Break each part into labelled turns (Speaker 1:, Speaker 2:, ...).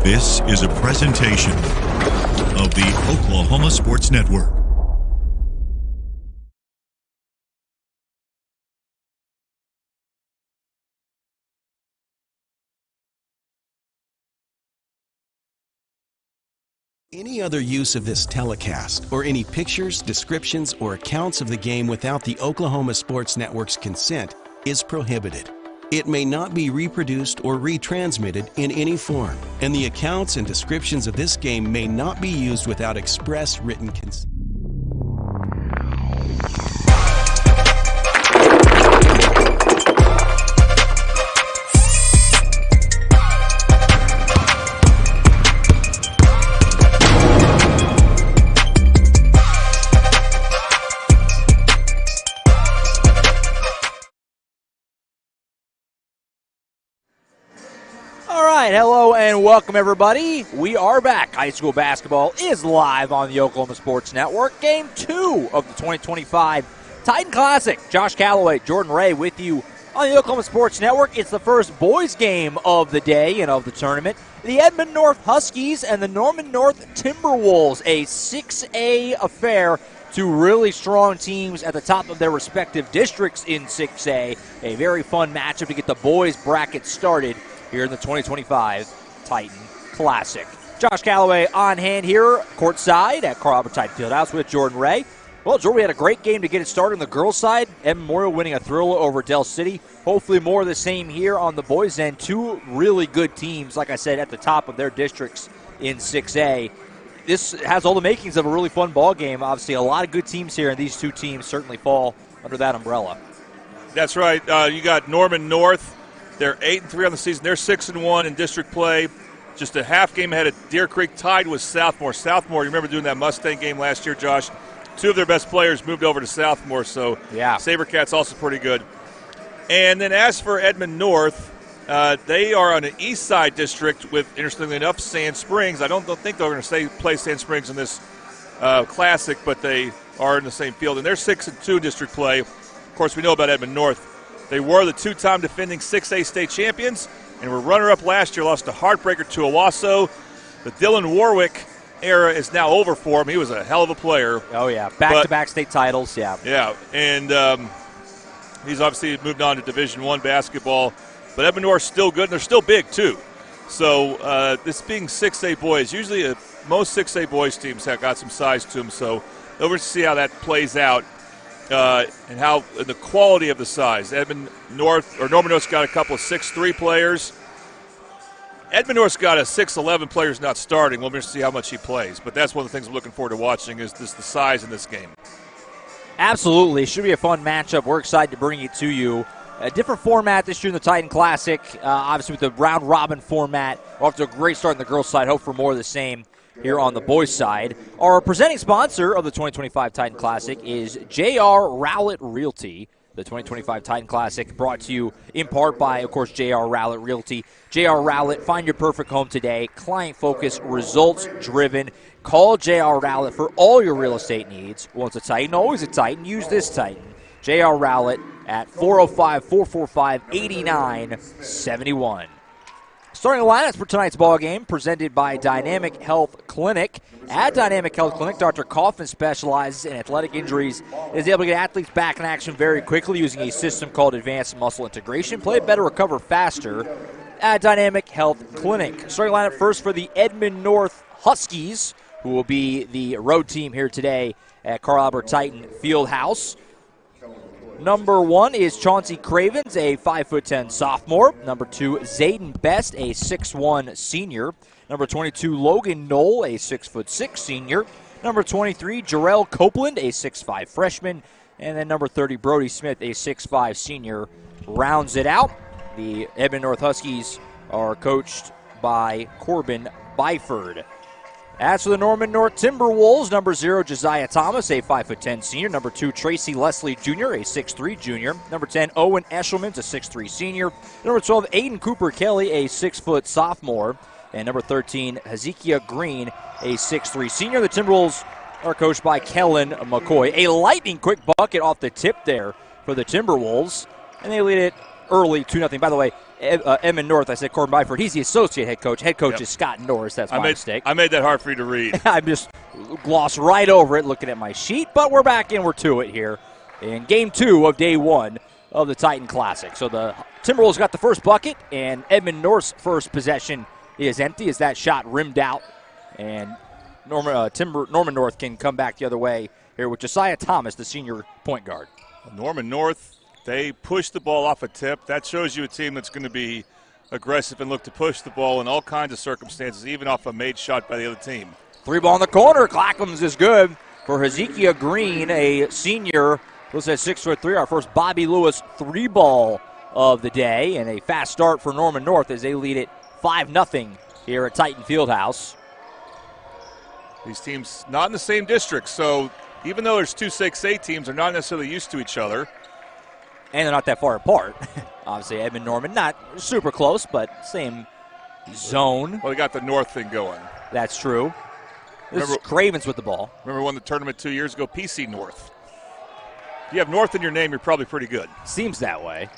Speaker 1: This is a presentation of the Oklahoma Sports Network.
Speaker 2: Any other use of this telecast, or any pictures, descriptions, or accounts of the game without the Oklahoma Sports Network's consent is prohibited. It may not be reproduced or retransmitted in any form, and the accounts and descriptions of this game may not be used without express written consent.
Speaker 3: Hello and welcome, everybody. We are back. High school basketball is live on the Oklahoma Sports Network. Game 2 of the 2025 Titan Classic. Josh Calloway, Jordan Ray with you on the Oklahoma Sports Network. It's the first boys game of the day and of the tournament. The Edmond North Huskies and the Norman North Timberwolves, a 6A affair. Two really strong teams at the top of their respective districts in 6A. A very fun matchup to get the boys bracket started here in the 2025 Titan Classic. Josh Calloway on hand here courtside at Carl Albert Titan Fieldhouse with Jordan Ray. Well, Jordan, we had a great game to get it started on the girls' side. Edmond Memorial winning a thriller over Del City. Hopefully more of the same here on the boys' end. Two really good teams, like I said, at the top of their districts in 6A. This has all the makings of a really fun ball game. Obviously, a lot of good teams here, and these two teams certainly fall under that umbrella.
Speaker 4: That's right. You got Norman North. They're 8-3 on the season. They're 6-1 in district play. Just a half game ahead of Deer Creek, tied with Southmore. Southmore, you remember doing that Mustang game last year, Josh? Two of their best players moved over to Southmore, so yeah. SaberCats also pretty good. And then as for Edmond North, they are on an east side district with, interestingly enough, Sand Springs. I don't think they're going to play Sand Springs in this classic, but they are in the same field. And they're 6-2 in district play. Of course, we know about Edmond North. They were the two-time defending 6A state champions and were runner-up last year, lost a heartbreaker to Owasso. The Dylan Warwick era is now over for him. He was a hell of a player.
Speaker 3: Oh, yeah. Back-to-back state titles, yeah.
Speaker 4: Yeah, and he's obviously moved on to Division I basketball. But Edmond North's still good, and they're still big, too. So this being 6A boys, usually most 6A boys teams have got some size to them. So over to see how that plays out. And how the quality of the size. Norman North's got a couple of 6'3 players. Edmond North's got a 6'11 player who's not starting. We'll see how much he plays. But that's one of the things I'm looking forward to watching is just the size in this game.
Speaker 3: Absolutely. Should be a fun matchup. We're excited to bring it to you. A different format this year in the Titan Classic. Obviously with the round-robin format. We're off to a great start on the girls' side. Hope for more of the same here on the boys' side. Our presenting sponsor of the 2025 Titan Classic is J.R. Rowlett Realty. The 2025 Titan Classic brought to you in part by, of course, J.R. Rowlett Realty. J.R. Rowlett, find your perfect home today. Client-focused, results-driven. Call J.R. Rowlett for all your real estate needs. Once a Titan, always a Titan. Use this Titan. J.R. Rowlett at 405-445-8971. Starting lineups for tonight's ball game presented by Dynamic Health Clinic. At Dynamic Health Clinic, Dr. Coffin specializes in athletic injuries and is able to get athletes back in action very quickly using a system called Advanced Muscle Integration. Play better, recover faster at Dynamic Health Clinic. Starting lineup first for the Edmond North Huskies, who will be the road team here today at Carl Albert Titan Fieldhouse. Number 1 is Chauncey Cravens, a 5'10" sophomore. Number 2, Zayden Best, a 6'1" senior. Number 22, Logan Knoll, a 6'6" senior. Number 23, Jarrell Copeland, a 6'5" freshman. And then number 30, Brody Smith, a 6'5" senior, rounds it out. The Edmond North Huskies are coached by Corbin Byford. As for the Norman North Timberwolves, number 0, Josiah Thomas, a 5'10" senior. Number 2, Tracy Leslie Jr., a 6'3" junior. Number 10, Owen Eshelman, a 6'3" senior. Number 12, Aiden Cooper Kelly, a 6' sophomore. And number 13, Hezekiah Green, a 6'3" senior. The Timberwolves are coached by Kellen McCoy. A lightning quick bucket off the tip there for the Timberwolves. And they lead it early, 2-0. By the way, Edmond North. I said Corbin Byford. He's the associate head coach. Head coach
Speaker 4: Yep.
Speaker 3: is Scott Norris. That's my mistake.
Speaker 4: I made that hard for you to read.
Speaker 3: I just glossed right over it looking at my sheet, but we're back and we're to it here in Game 2 of Day 1 of the Titan Classic. So the Timberwolves got the first bucket, and Edmond North's first possession is empty as that shot rimmed out, and Norman North can come back the other way here with Josiah Thomas, the senior point guard.
Speaker 4: Norman North, they push the ball off a tip. That shows you a team that's going to be aggressive and look to push the ball in all kinds of circumstances, even off a made shot by the other team.
Speaker 3: 3 ball in the corner. Clackamas is good for Hezekiah Green, a senior. Looks at 6'3", our first Bobby Lewis 3-ball of the day, and a fast start for Norman North as they lead it 5-0 here at Titan Fieldhouse.
Speaker 4: These teams not in the same district, so even though there's 2 6A teams, they're not necessarily used to each other.
Speaker 3: And they're not that far apart. Obviously, Edmond Norman, not super close, but same zone.
Speaker 4: Well, they got the North thing going.
Speaker 3: That's true. This is Cravens with the ball.
Speaker 4: Remember won the tournament 2 years ago, PC North. If you have North in your name, you're probably pretty good.
Speaker 3: Seems that way.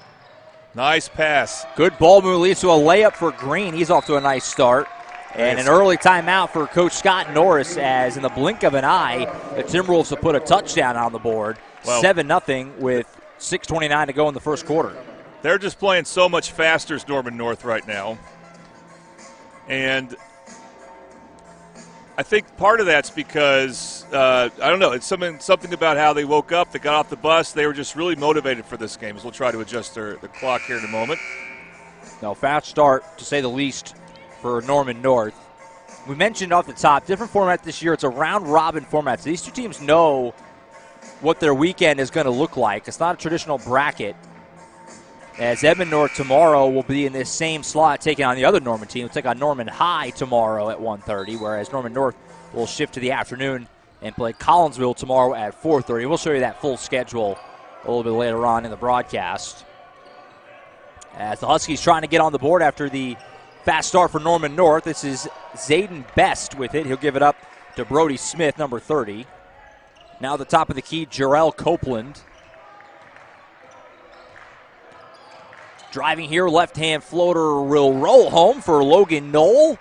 Speaker 4: Nice pass.
Speaker 3: Good ball move leads to a layup for Green. He's off to a nice start. And an early timeout for Coach Scott Norris as in the blink of an eye, the Timberwolves have put a touchdown on the board. Well, 7-0 with 6:29 to go in the first quarter.
Speaker 4: They're just playing so much faster as Norman North right now. And I think part of that's because, I don't know, it's something about how they woke up, they got off the bus, they were just really motivated for this game, as we'll try to adjust the clock here in a moment.
Speaker 3: No, fast start, to say the least, for Norman North. We mentioned off the top, different format this year. It's a round-robin format. So these two teams know what their weekend is going to look like. It's not a traditional bracket. As Edmond North tomorrow will be in this same slot taking on the other Norman team. We'll take on Norman High tomorrow at 1:30, whereas Norman North will shift to the afternoon and play Collinsville tomorrow at 4:30. We'll show you that full schedule a little bit later on in the broadcast. As the Huskies trying to get on the board after the fast start for Norman North. This is Zayden Best with it. He'll give it up to Brody Smith, number 30. Now at the top of the key, Jarrell Copeland. Driving here, left-hand floater will roll home for Logan Knoll,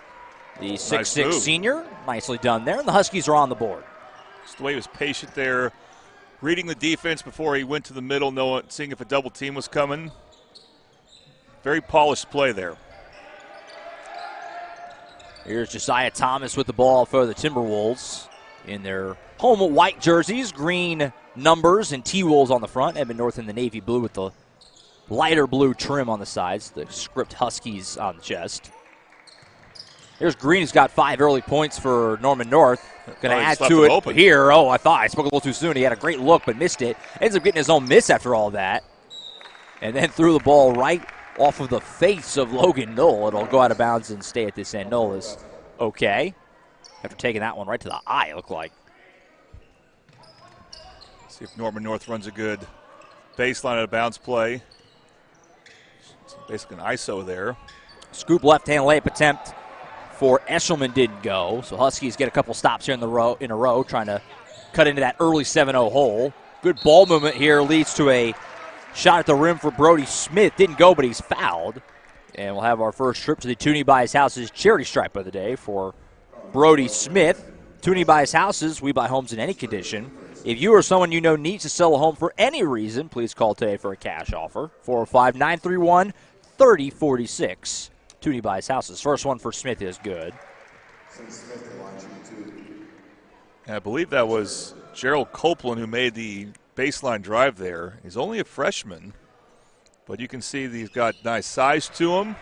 Speaker 3: the 6'6" senior. Nicely done there, and the Huskies are on the board.
Speaker 4: Just the way he was patient there, reading the defense before he went to the middle, seeing if a double team was coming. Very polished play there.
Speaker 3: Here's Josiah Thomas with the ball for the Timberwolves in their home white jerseys, green numbers, and T-Wolves on the front. Edmond North in the navy blue with the lighter blue trim on the sides, the script Huskies on the chest. Here's Green, who's got 5 early points for Norman North. Going to add to it here. Oh, I thought I spoke a little too soon. He had a great look but missed it. Ends up getting his own miss after all that. And then threw the ball right off of the face of Logan Knoll. It'll go out of bounds and stay at this end. Knoll is okay. After taking that one right to the eye, it looked like.
Speaker 4: See if Norman North runs a good baseline out of bounds play. It's basically an ISO there.
Speaker 3: Scoop left-hand layup attempt for Eshelman didn't go. So Huskies get a couple stops here in a row, trying to cut into that early 7-0 hole. Good ball movement here leads to a shot at the rim for Brody Smith. Didn't go, but he's fouled. And we'll have our first trip to the Tooney by His Houses charity stripe of the day for Brody Smith. Tooney by His Houses, we buy homes in any condition. If you or someone you know needs to sell a home for any reason, please call today for a cash offer. 405-931-3046. Tooney by His Houses. First one for Smith is good.
Speaker 4: And I believe that was Gerald Copeland who made the baseline drive there. He's only a freshman, but you can see that he's got nice size to him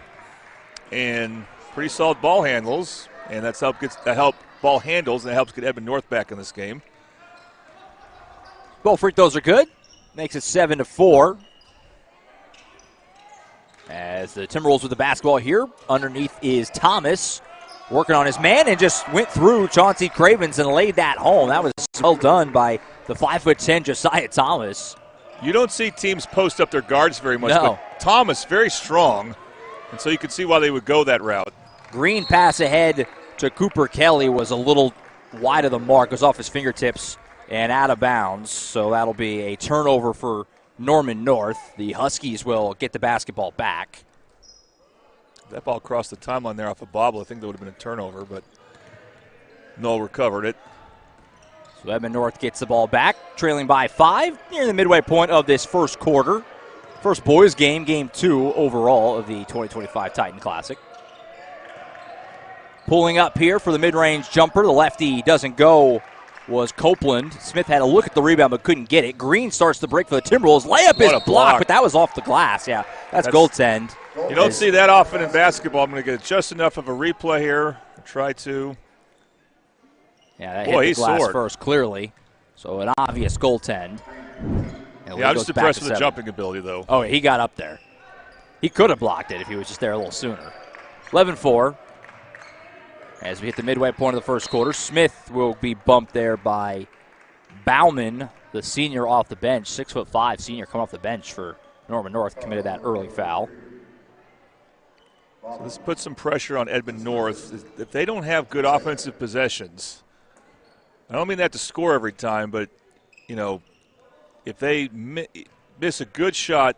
Speaker 4: and pretty solid ball handles, and that helps ball handles, and it helps get Edmond North back in this game.
Speaker 3: Both free throws are good. Makes it 7-4. As the Timberwolves with the basketball here, underneath is Thomas, working on his man, and just went through Chauncey Cravens and laid that home. That was well done by the 5'10" Josiah Thomas.
Speaker 4: You don't see teams post up their guards very much,
Speaker 3: no.
Speaker 4: But Thomas very strong, and so you can see why they would go that route.
Speaker 3: Green pass ahead to Cooper Kelly was a little wide of the mark. It was off his fingertips and out of bounds, so that'll be a turnover for Norman North. The Huskies will get the basketball back.
Speaker 4: That ball crossed the timeline there off a bobble. I think that would have been a turnover, but Knoll recovered it.
Speaker 3: So Edmond North gets the ball back, trailing by 5, near the midway point of this first quarter. First boys game, game 2 overall of the 2025 Titan Classic. Pulling up here for the mid-range jumper. The lefty doesn't go was Copeland. Smith had a look at the rebound but couldn't get it. Green starts the break for the Timberwolves. Layup is blocked, but that was off the glass. Yeah, that's goaltend.
Speaker 4: You don't see that often in basketball. I'm going to get just enough of a replay here. Try to.
Speaker 3: Yeah, that hit the glass first, clearly. So an obvious goaltend.
Speaker 4: Yeah, I'm just impressed with the jumping ability, though.
Speaker 3: Oh, he got up there. He could have blocked it if he was just there a little sooner. 11-4. As we hit the midway point of the first quarter, Smith will be bumped there by Bauman, the senior off the bench. 6'5" senior coming off the bench for Norman North, committed that early foul.
Speaker 4: So this puts some pressure on Edmond North. If they don't have good offensive possessions, I don't mean that to score every time, but, you know, if they miss a good shot,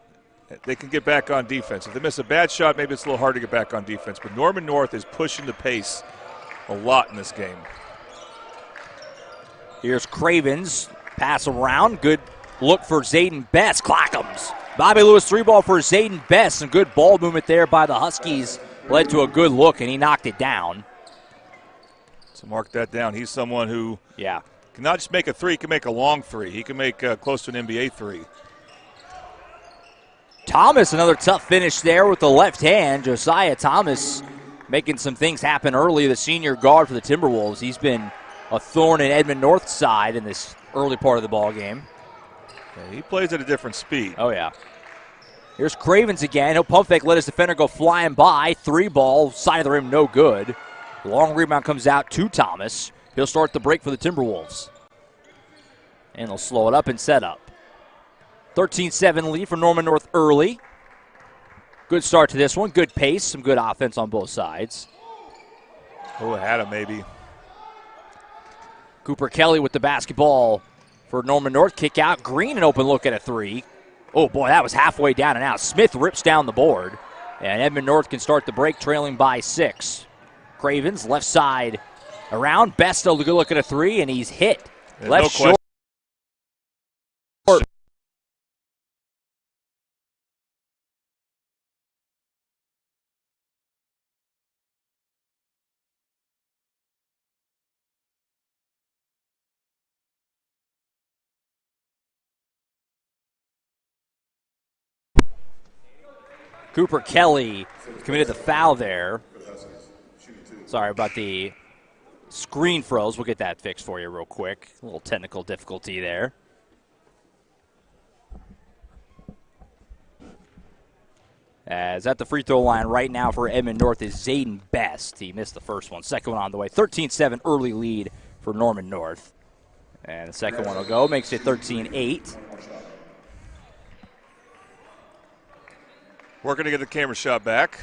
Speaker 4: they can get back on defense. If they miss a bad shot, maybe it's a little hard to get back on defense. But Norman North is pushing the pace a lot in this game.
Speaker 3: Here's Cravens. Pass around. Good look for Zayden Best. Clackham's. Bobby Lewis 3-ball for Zayden Best. Some good ball movement there by the Huskies. Led to a good look, and he knocked it down.
Speaker 4: So mark that down. He's someone who can not just make a three, he can make a long three. He can make close to an NBA three.
Speaker 3: Thomas, another tough finish there with the left hand. Josiah Thomas making some things happen early, the senior guard for the Timberwolves. He's been a thorn in Edmond North's side in this early part of the ball game.
Speaker 4: Yeah, he plays at a different speed.
Speaker 3: Oh, yeah. Here's Cravens again. He'll pump fake, let his defender go flying by. 3-ball, side of the rim, no good. Long rebound comes out to Thomas. He'll start the break for the Timberwolves. And he'll slow it up and set up. 13-7 lead for Norman North early. Good start to this one. Good pace. Some good offense on both sides.
Speaker 4: Oh, had him maybe.
Speaker 3: Cooper Kelly with the basketball for Norman North. Kick out. Green an open look at a 3. Oh, boy, that was halfway down and out. Smith rips down the board. And Edmond North can start the break trailing by 6. Cravens, left side around. Besto, good look at a 3, and he's hit.
Speaker 4: There's
Speaker 3: left
Speaker 4: no
Speaker 3: short. Cooper Kelly committed the foul there. Sorry about the screen froze. We'll get that fixed for you real quick. A little technical difficulty there. As at the free throw line right now for Edmond North is Zayden Best. He missed the first one. Second one on the way. 13-7 early lead for Norman North. And the second one will go. Makes it 13-8.
Speaker 4: Working to get the camera shot back.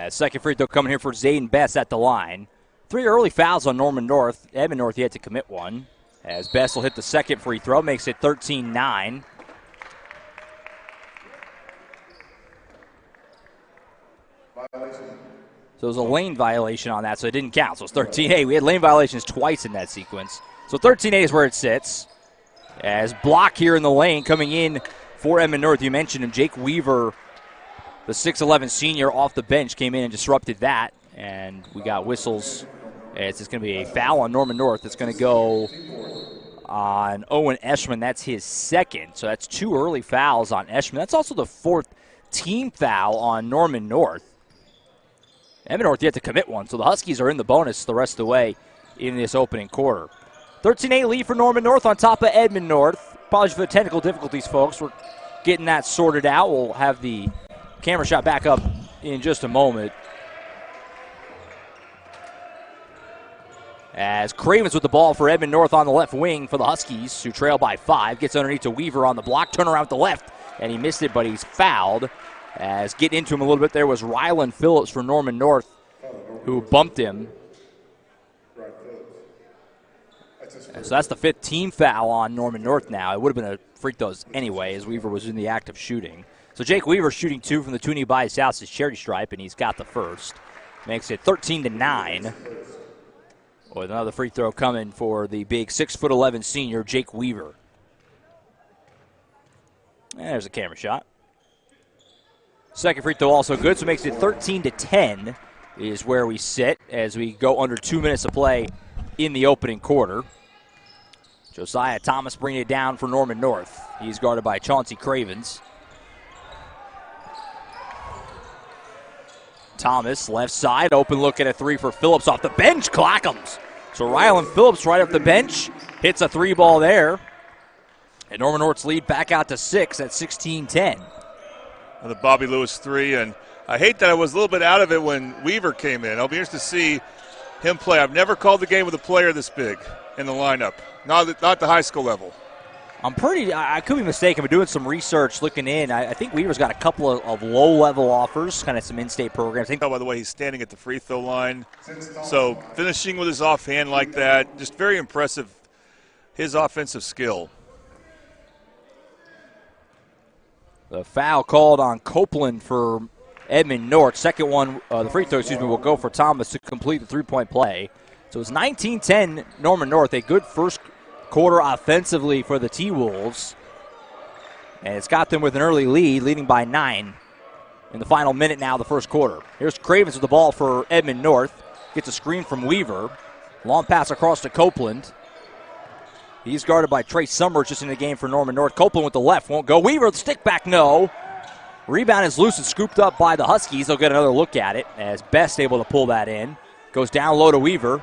Speaker 3: Second free throw coming here for Zayden Best at the line. 3 early fouls on Norman North. Edmond North yet to commit one. As Best will hit the second free throw, makes it 13-9. So it was a lane violation on that, so it didn't count. So it's 13-8. We had lane violations twice in that sequence. So 13-8 is where it sits. As block here in the lane coming in for Edmond North. You mentioned him, Jake Weaver, the 6'11 senior off the bench, came in and disrupted that. And we got whistles. It's going to be a foul on Norman North. It's going to go on Owen Eschman. That's his second. So that's 2 early fouls on Eschman. That's also the 4th team foul on Norman North. Edmond North yet to commit one, so the Huskies are in the bonus the rest of the way in this opening quarter. 13-8 lead for Norman North on top of Edmond North. Apologies for the technical difficulties, folks. We're getting that sorted out. We'll have the camera shot back up in just a moment. As Cravens with the ball for Edmond North on the left wing for the Huskies, who trail by 5. Gets underneath to Weaver on the block. Turn around with the left, and he missed it, but he's fouled. As getting into him a little bit there was Rylan Phillips for Norman North, who bumped him. So that's the 5th team foul on Norman North now. It would have been a free throws anyway, as Weaver was in the act of shooting. So Jake Weaver shooting 2 from the Toonie by South's charity stripe, and he's got the first. Makes it 13-9. With another free throw coming for the big 6'11" senior, Jake Weaver. And there's a camera shot. Second free throw also good, so it makes it 13-10 is where we sit as we go under 2 minutes of play in the opening quarter. Josiah Thomas bringing it down for Norman North. He's guarded by Chauncey Cravens. Thomas, left side, open look at a 3 for Phillips off the bench. Clackams. So Rylan Phillips right off the bench, hits a 3 ball there. And Norman North's lead back out to 6 at 16-10.
Speaker 4: The Bobby Lewis 3, and I hate that I was a little bit out of it when Weaver came in. I'll be interested to see him play. I've never called the game with a player this big in the lineup, not the high school level.
Speaker 3: I could be mistaken, but doing some research, looking in, I think Weaver's got a couple of low-level offers, kind of some in-state programs.
Speaker 4: Oh, by the way, he's standing at the free throw line. So finishing with his offhand like that, just very impressive, his offensive skill.
Speaker 3: The foul called on Copeland for Edmond North. Second one, the free throw, will go for Thomas to complete the three-point play. So it's 19-10 Norman North, a good first quarter offensively for the T-Wolves. And it's got them with an early lead, leading by 9 in the final minute now of the first quarter. Here's Cravens with the ball for Edmond North. Gets a screen from Weaver. Long pass across to Copeland. He's guarded by Trey Summers just in the game for Norman North. Copeland with the left, won't go. Weaver, the stick back, no. Rebound is loose and scooped up by the Huskies. They'll get another look at it as Best able to pull that in. Goes down low to Weaver.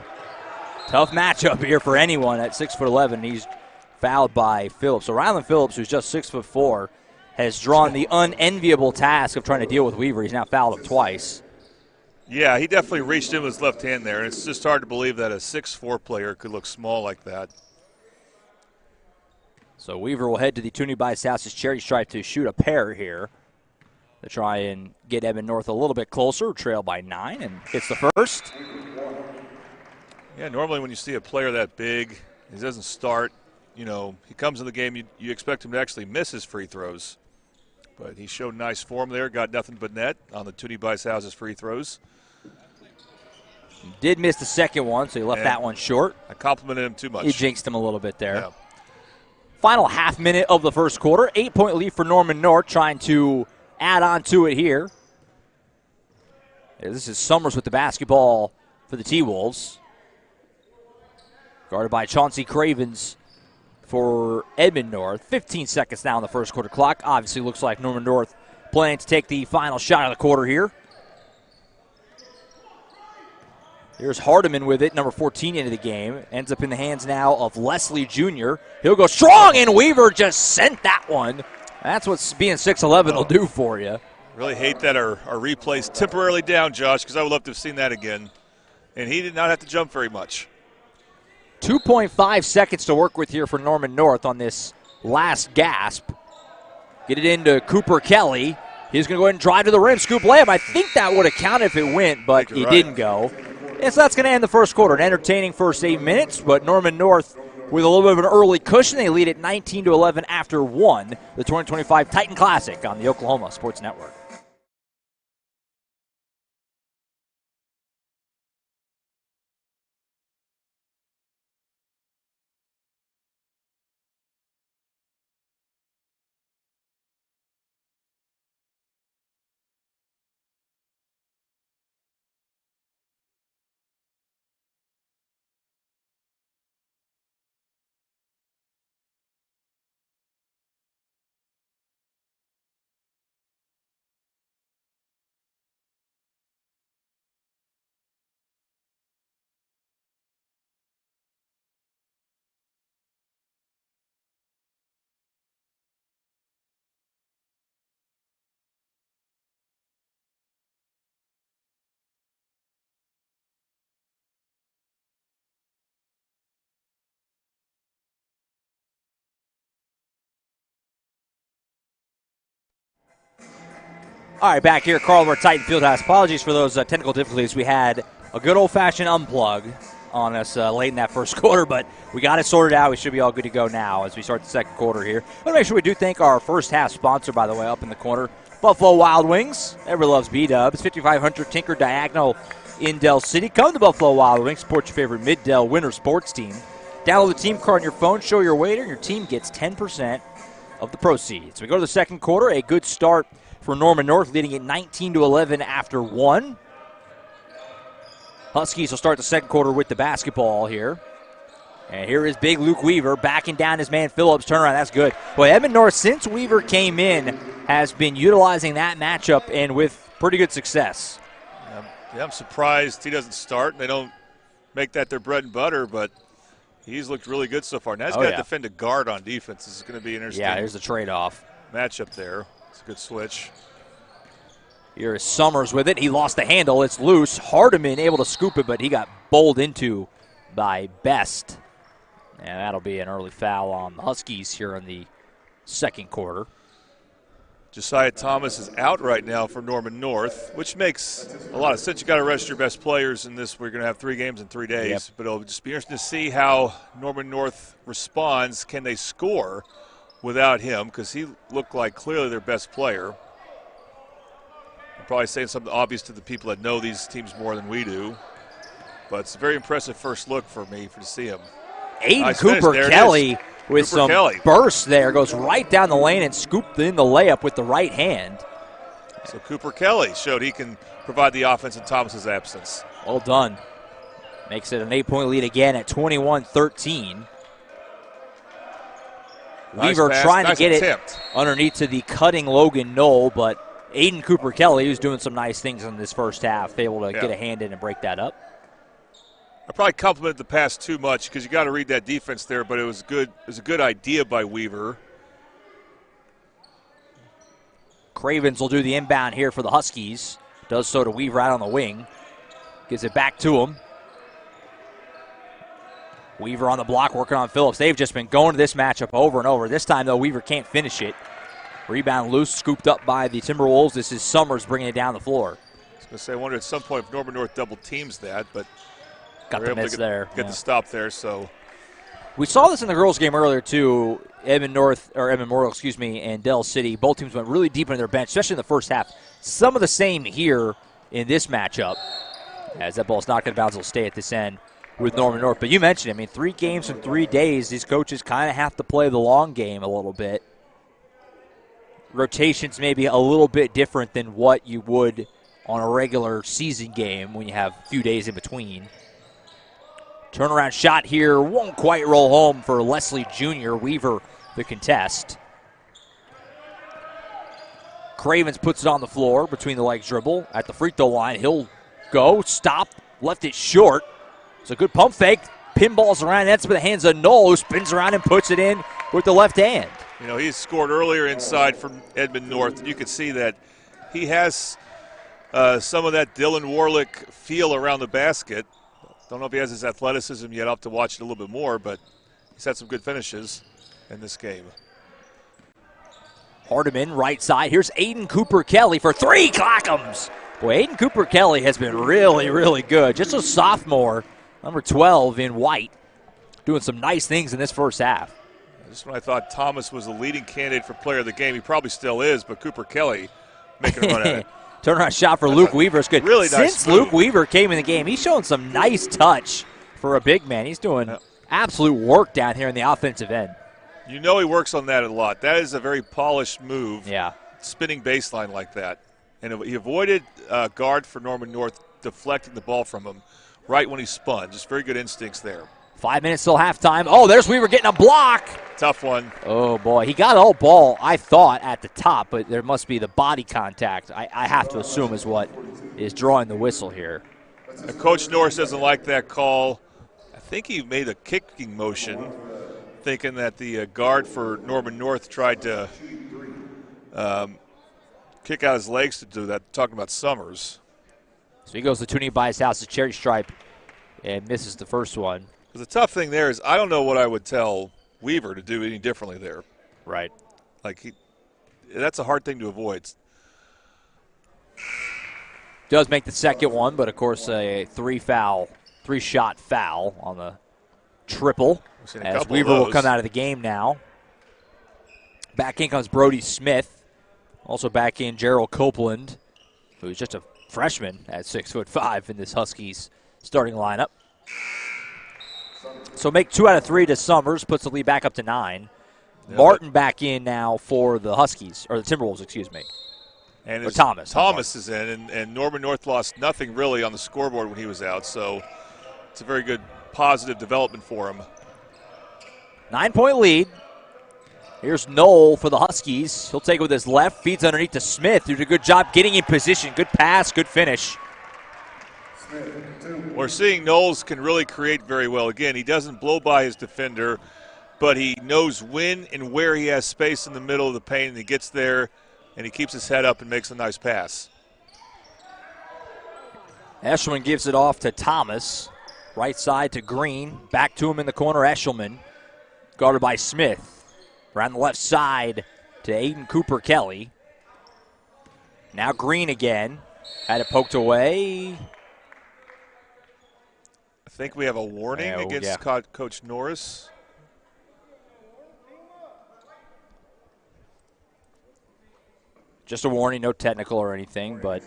Speaker 3: Tough matchup here for anyone at 6'11". He's fouled by Phillips. So Rylan Phillips, who's just 6'4", has drawn the unenviable task of trying to deal with Weaver. He's now fouled him twice.
Speaker 4: Yeah, he definitely reached in with his left hand there, and it's just hard to believe that a 6'4" player could look small like that.
Speaker 3: So Weaver will head to the Toonie by South's charity stripe to shoot a pair here to try and get Edmond North a little bit closer, trail by 9, and hits the first.
Speaker 4: Yeah, normally when you see a player that big, he doesn't start, he comes in the game, you expect him to actually miss his free throws. But he showed nice form there, got nothing but net on the Toonie by South's free throws.
Speaker 3: He did miss the second one, so he left that one short.
Speaker 4: I complimented him too much.
Speaker 3: He jinxed him a little bit there.
Speaker 4: Yeah.
Speaker 3: Final half minute of the first quarter. 8-point lead for Norman North, trying to add on to it here. This is Summers with the basketball for the T-Wolves. Guarded by Chauncey Cravens for Edmond North. 15 seconds now on the first quarter clock. Obviously looks like Norman North planning to take the final shot of the quarter here. Here's Hardiman with it, number 14 into the game. Ends up in the hands now of Leslie Jr. He'll go strong, and Weaver just sent that one. That's what being 6'11" will do for you.
Speaker 4: Really hate that our replay's temporarily down, Josh, because I would love to have seen that again. And he did not have to jump very much.
Speaker 3: 2.5 seconds to work with here for Norman North on this last gasp. Get it into Cooper Kelly. He's going to go ahead and drive to the rim, scoop layup. I think that would have counted if it went, but he didn't go. And so that's going to end the first quarter. An entertaining first 8 minutes, but Norman North with a little bit of an early cushion. They lead at 19-11 after 1, the 2025 Titan Classic on the Oklahoma Sports Network. All right, back here, Carl, we're at Titan Fieldhouse. Apologies for those technical difficulties. We had a good old-fashioned unplug. on us late in that first quarter, but we got it sorted out. We should be all good to go now as we start the second quarter here. I want to make sure we do thank our first half sponsor, by the way, up in the corner, Buffalo Wild Wings. Everyone loves B-Dubs. 5500 Tinker Diagonal in Del City. Come to Buffalo Wild Wings. Support your favorite Mid-Del winter sports team. Download the team card on your phone. Show your waiter, and your team gets 10% of the proceeds. We go to the second quarter. A good start for Norman North, leading it 19-11 after one. Huskies will start the second quarter with the basketball here. And here is big Luke Weaver backing down his man Phillips. Turnaround, that's good. Boy, Edmond North, since Weaver came in, has been utilizing that matchup and with pretty good success.
Speaker 4: Yeah, I'm surprised he doesn't start. They don't make that their bread and butter, but he's looked really good so far. Now he's got to defend a guard on defense. This is going to be interesting.
Speaker 3: Yeah, here's the trade-off.
Speaker 4: Matchup there. It's a good switch.
Speaker 3: Here is Summers with it. He lost the handle. It's loose. Hardiman able to scoop it, but he got bowled into by Best. And that'll be an early foul on the Huskies here in the second quarter.
Speaker 4: Josiah Thomas is out right now for Norman North, which makes a lot of sense. You got to rest your best players in this. We're going to have 3 games in 3 days,
Speaker 3: Yep.
Speaker 4: But it'll just be interesting to see how Norman North responds. Can they score without him? Because he looked like clearly their best player. I'm probably saying something obvious to the people that know these teams more than we do, but it's a very impressive first look for me to see him.
Speaker 3: Aiden
Speaker 4: Nice
Speaker 3: Cooper
Speaker 4: finish. There it
Speaker 3: Kelly
Speaker 4: is.
Speaker 3: with
Speaker 4: Cooper
Speaker 3: some
Speaker 4: Kelly.
Speaker 3: burst there. Goes right down the lane and scooped in the layup with the right hand.
Speaker 4: So Cooper Kelly showed he can provide the offense in Thomas's absence.
Speaker 3: Well done. Makes it an 8-point lead again at 21-13.
Speaker 4: Nice
Speaker 3: Weaver
Speaker 4: pass,
Speaker 3: trying
Speaker 4: nice
Speaker 3: to get
Speaker 4: attempt.
Speaker 3: it underneath to the cutting Logan Knoll, but Aiden Cooper Kelly, who's doing some nice things in this first half, able to get a hand in and break that up.
Speaker 4: I probably complimented the pass too much because you got to read that defense there, but it was good. It was a good idea by Weaver.
Speaker 3: Cravens will do the inbound here for the Huskies. Does so to Weaver out on the wing. Gives it back to him. Weaver on the block working on Phillips. They've just been going to this matchup over and over. This time, though, Weaver can't finish it. Rebound loose, scooped up by the Timberwolves. This is Summers bringing it down the floor.
Speaker 4: I was going to say, I wonder at some point if Norman North double teams that, but
Speaker 3: Got
Speaker 4: they're
Speaker 3: the
Speaker 4: able
Speaker 3: miss
Speaker 4: to
Speaker 3: there.
Speaker 4: get the stop there. So
Speaker 3: We saw this in the girls' game earlier, too. Edmond Memorial, and Del City. Both teams went really deep into their bench, especially in the first half. Some of the same here in this matchup. As that ball's knocked out of bounds, will stay at this end with Norman North. But you mentioned, 3 games in 3 days. These coaches kind of have to play the long game a little bit. Rotations may be a little bit different than what you would on a regular season game when you have a few days in between. Turnaround shot here, won't quite roll home for Leslie Jr. Weaver, the contest. Cravens puts it on the floor between the legs dribble at the free throw line. He'll go, stop, left it short. It's a good pump fake. Pinballs around, that's with the hands of Knoll, who spins around and puts it in with the left hand.
Speaker 4: You know, he scored earlier inside from Edmond North, and you can see that he has some of that Dylan Warlick feel around the basket. Don't know if he has his athleticism yet. I'll have to watch it a little bit more, but he's had some good finishes in this game.
Speaker 3: Hardiman, right side. Here's Aiden Cooper Kelly for 3 Clackums. Boy, Aiden Cooper Kelly has been really, really good. Just a sophomore, number 12 in white, doing some nice things in this first half.
Speaker 4: Just when I thought Thomas was the leading candidate for player of the game, he probably still is, but Cooper Kelly making a run at it.
Speaker 3: Turnaround shot for Luke Weaver is good.
Speaker 4: Really nice
Speaker 3: Since
Speaker 4: move.
Speaker 3: Luke Weaver came in the game, he's showing some nice touch for a big man. He's doing absolute work down here in the offensive end.
Speaker 4: You know he works on that a lot. That is a very polished move.
Speaker 3: Yeah.
Speaker 4: Spinning baseline like that. And he avoided guard for Norman North deflecting the ball from him right when he spun. Just very good instincts there.
Speaker 3: 5 minutes till halftime. Oh, there's Weaver getting a block.
Speaker 4: Tough one.
Speaker 3: Oh, boy. He got all ball, I thought, at the top, but there must be the body contact, I have to assume, is what is drawing the whistle here.
Speaker 4: Coach Norris doesn't like that call. I think he made a kicking motion, thinking that the guard for Norman North tried to kick out his legs to do that, talking about Summers.
Speaker 3: So he goes to Tooney by his house, the cherry stripe, and misses the first one.
Speaker 4: The tough thing there is I don't know what I would tell Weaver to do any differently there.
Speaker 3: Right.
Speaker 4: That's a hard thing to avoid.
Speaker 3: Does make the second one, but of course a 3-foul 3-shot foul on the triple. As
Speaker 4: Weaver
Speaker 3: will come out of the game now. Back in comes Brody Smith. Also back in Gerald Copeland, who's just a freshman at 6'5" in this Huskies starting lineup. So make 2 out of 3 to Summers, puts the lead back up to 9.
Speaker 4: Yeah,
Speaker 3: Martin back in now for the Huskies, or the Timberwolves, excuse me.
Speaker 4: And
Speaker 3: Thomas.
Speaker 4: Thomas is in, and Norman North lost nothing really on the scoreboard when he was out, so it's a very good positive development for him.
Speaker 3: 9-point lead. Here's Knoll for the Huskies. He'll take it with his left, feeds underneath to Smith, who did a good job getting in position. Good pass, good finish.
Speaker 4: We're seeing Knowles can really create very well. Again, he doesn't blow by his defender, but he knows when and where he has space in the middle of the paint, and he gets there, and he keeps his head up and makes a nice pass.
Speaker 3: Eshelman gives it off to Thomas. Right side to Green. Back to him in the corner, Eshelman. Guarded by Smith. Around the left side to Aiden Cooper Kelly. Now Green again. Had it poked away.
Speaker 4: I think we have a warning against Coach Norris.
Speaker 3: Just a warning, no technical or anything, but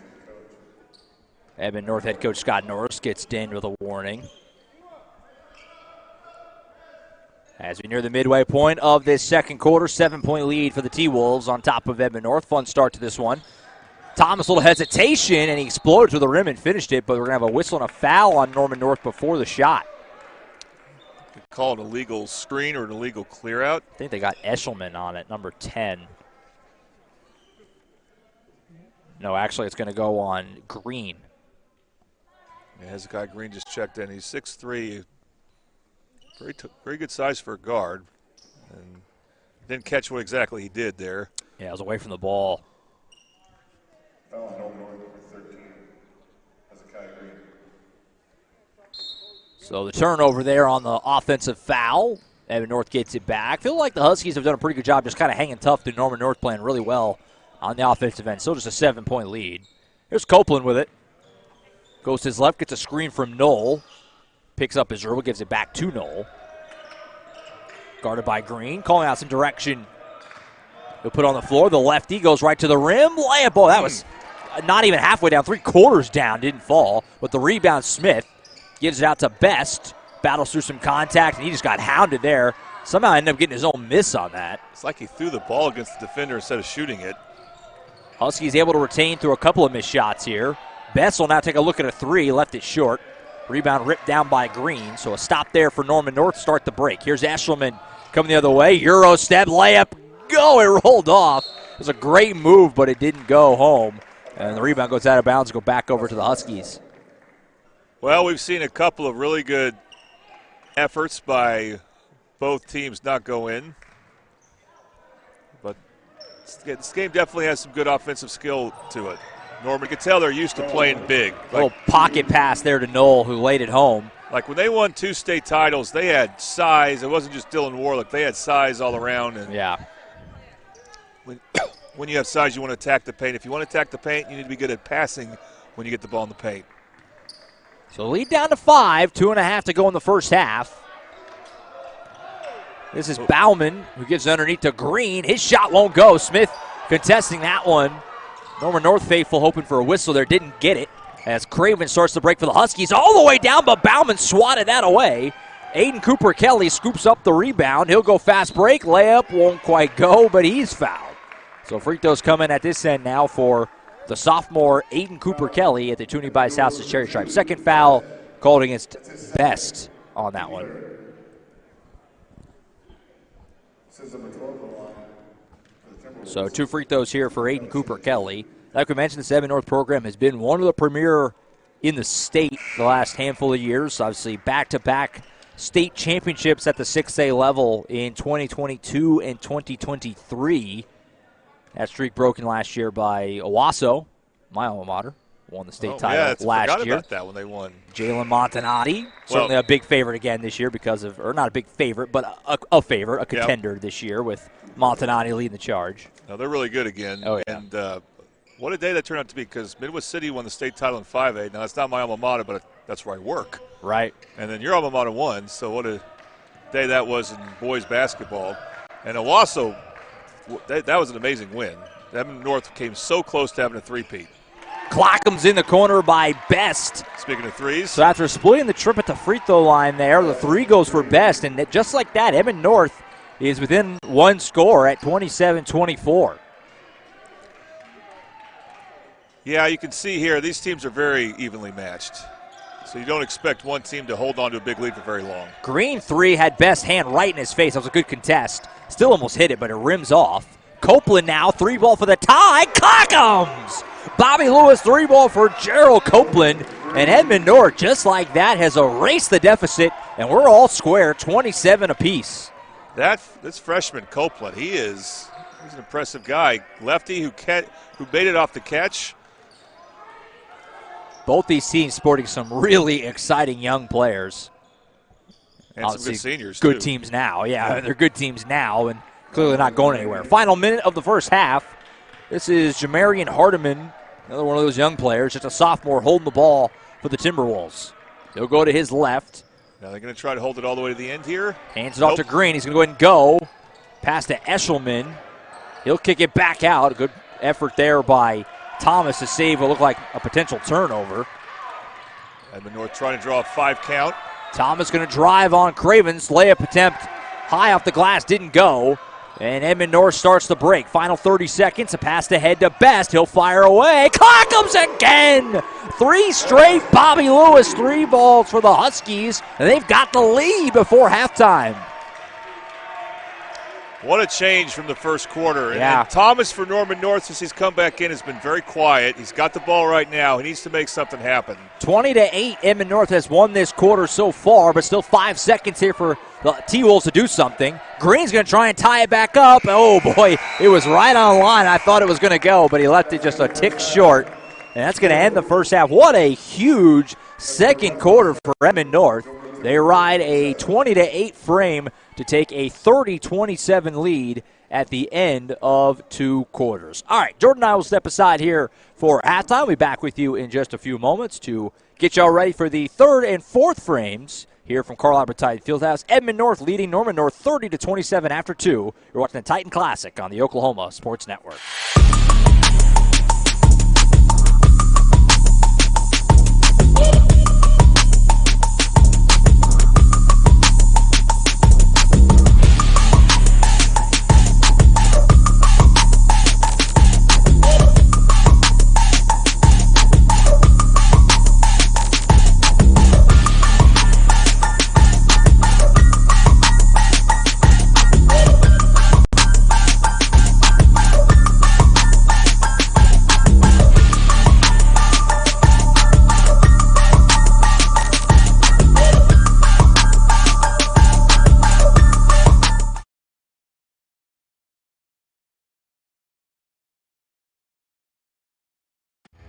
Speaker 3: Edmond North head coach Scott Norris gets dinged with a warning. As we near the midway point of this second quarter, 7-point lead for the T-Wolves on top of Edmond North. Fun start to this one. Thomas, a little hesitation, and he exploded to the rim and finished it, but we're going to have a whistle and a foul on Norman North before the shot.
Speaker 4: Call it an illegal screen or an illegal clear out.
Speaker 3: I think they got Eshelman on it, number 10. No, actually, it's going to go on Green.
Speaker 4: Yeah, Hezekiah Green just checked in. He's 6'3", very good size for a guard. And didn't catch what exactly he did there.
Speaker 3: Yeah, it was away from the ball. So the turnover there on the offensive foul. Evan North gets it back. I feel like the Huskies have done a pretty good job just kind of hanging tough to Norman North, playing really well on the offensive end. Still just a 7-point lead. Here's Copeland with it. Goes to his left, gets a screen from Knoll. Picks up his dribble, gives it back to Knoll. Guarded by Green, calling out some direction. He'll put on the floor. The lefty goes right to the rim. Layup. Oh, that was not even halfway down, 3/4 down. Didn't fall. With the rebound, Smith gives it out to Best. Battles through some contact, and he just got hounded there. Somehow ended up getting his own miss on that.
Speaker 4: It's like he threw the ball against the defender instead of shooting it.
Speaker 3: Huskies able to retain through a couple of missed shots here. Best will now take a look at a 3. Left it short. Rebound ripped down by Green. So a stop there for Norman North to start the break. Here's Eshelman coming the other way. Euro step, layup, go. It rolled off. It was a great move, but it didn't go home. And the rebound goes out of bounds, go back over to the Huskies.
Speaker 4: Well, we've seen a couple of really good efforts by both teams not go in. But this game definitely has some good offensive skill to it. Norman, you can tell they're used to playing big.
Speaker 3: A little pocket pass there to Knoll, who laid it home.
Speaker 4: Like when they won 2 state titles, they had size. It wasn't just Dylan Warlick. They had size all around. And
Speaker 3: yeah.
Speaker 4: When you have size, you want to attack the paint. If you want to attack the paint, you need to be good at passing when you get the ball in the paint.
Speaker 3: So lead down to 5, 2.5 to go in the first half. This is Bauman, who gives it underneath to Green. His shot won't go. Smith contesting that one. Norman North faithful hoping for a whistle there. Didn't get it as Craven starts to break for the Huskies. All the way down, but Bauman swatted that away. Aiden Cooper Kelly scoops up the rebound. He'll go fast break. Layup won't quite go, but he's fouled. So free throws come in at this end now for the sophomore Aiden Cooper Kelly at the Toonie by South's Cherry Stripe. Second foul called against Best on that one. So 2 free throws here for Aiden Cooper Kelly. Like we mentioned, the 7 North program has been one of the premier in the state the last handful of years. Obviously, back-to-back state championships at the 6A level in 2022 and 2023. That streak broken last year by Owasso, my alma mater. Won the state title last year.
Speaker 4: I forgot about that when they won.
Speaker 3: Jalen Montanati, certainly a big favorite again this year because of, or not a big favorite, but a favorite, a contender this year with Montanati leading the charge.
Speaker 4: No, they're really good again.
Speaker 3: Oh, yeah.
Speaker 4: And what a day that turned out to be because Midwest City won the state title in 5A. Now, it's not my alma mater, but That's where I work.
Speaker 3: Right.
Speaker 4: And then your alma mater won, so what a day that was in boys basketball. And Owasso, that was an amazing win. Edmond North came so close to having a three-peat.
Speaker 3: Clackam's in the corner by Best.
Speaker 4: Speaking of threes.
Speaker 3: So after splitting the trip at the free throw line there, the three goes for Best. And just like that, Edmond North is within one score at 27-24.
Speaker 4: Yeah, you can see here, these teams are very evenly matched. So you don't expect one team to hold on to a big lead for very long.
Speaker 3: Green three had Best hand right in his face. That was a good contest. Still almost hit it, but it rims off. Copeland now, three ball for the tie. Clackam's! Bobby Lewis, three ball for Gerald Copeland. And Edmond North, just like that, has erased the deficit, and we're all square, 27 apiece.
Speaker 4: This freshman Copeland, he's an impressive guy. Lefty who made it off the catch.
Speaker 3: Both these teams sporting some really exciting young players.
Speaker 4: And some good seniors,
Speaker 3: good
Speaker 4: too.
Speaker 3: teams now. Yeah, they're good teams now and clearly not going anywhere. Final minute of the first half. This is Jamarian Hardiman, another one of those young players, just a sophomore holding the ball for the Timberwolves. He'll go to his left.
Speaker 4: Now they're going to try to hold it all the way to the end here.
Speaker 3: Hands it off to Green. He's going to go ahead and go. Pass to Eshelman. He'll kick it back out. A good effort there by Thomas to save what looked like a potential turnover.
Speaker 4: Edmond North trying to draw a 5 count.
Speaker 3: Thomas going to drive on Cravens. Layup attempt high off the glass, didn't go. And Edmond North starts the break. Final 30 seconds, a pass ahead to Best. He'll fire away. Clackam's again! 3 straight Bobby Lewis 3 balls for the Huskies. And they've got the lead before halftime.
Speaker 4: What a change from the first quarter.
Speaker 3: Yeah.
Speaker 4: And Thomas for Norman North, since he's come back in, has been very quiet. He's got the ball right now. He needs to make something happen.
Speaker 3: 20-8, Edmond North has won this quarter so far, but still 5 seconds here for the T-Wolves to do something. Green's going to try and tie it back up. Oh, boy, it was right on line. I thought it was going to go, but he left it just a tick short. And that's going to end the first half. What a huge second quarter for Edmond North. They ride a 20-8 frame to take a 30-27 lead at the end of 2 quarters. All right, Jordan and I will step aside here for halftime. We'll be back with you in just a few moments to get y'all ready for the 3rd and 4th frames here from Carl Albert Tide Fieldhouse. Edmond North leading Norman North 30-27 after 2. You're watching the Titan Classic on the Oklahoma Sports Network.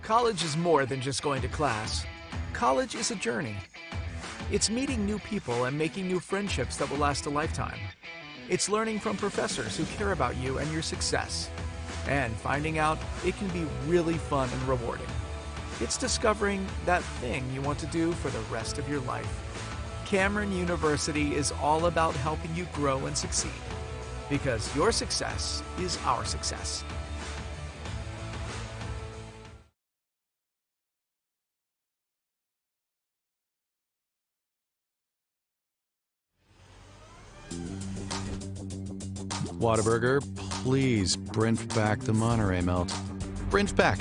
Speaker 5: College is more than just going to class. College is a journey. It's meeting new people and making new friendships that will last a lifetime. It's learning from professors who care about you and your success. And finding out it can be really fun and rewarding. It's discovering that thing you want to do for the rest of your life. Cameron University is all about helping you grow and succeed. Because your success is our success.
Speaker 6: Whataburger, please print back the Monterey melt. Print back.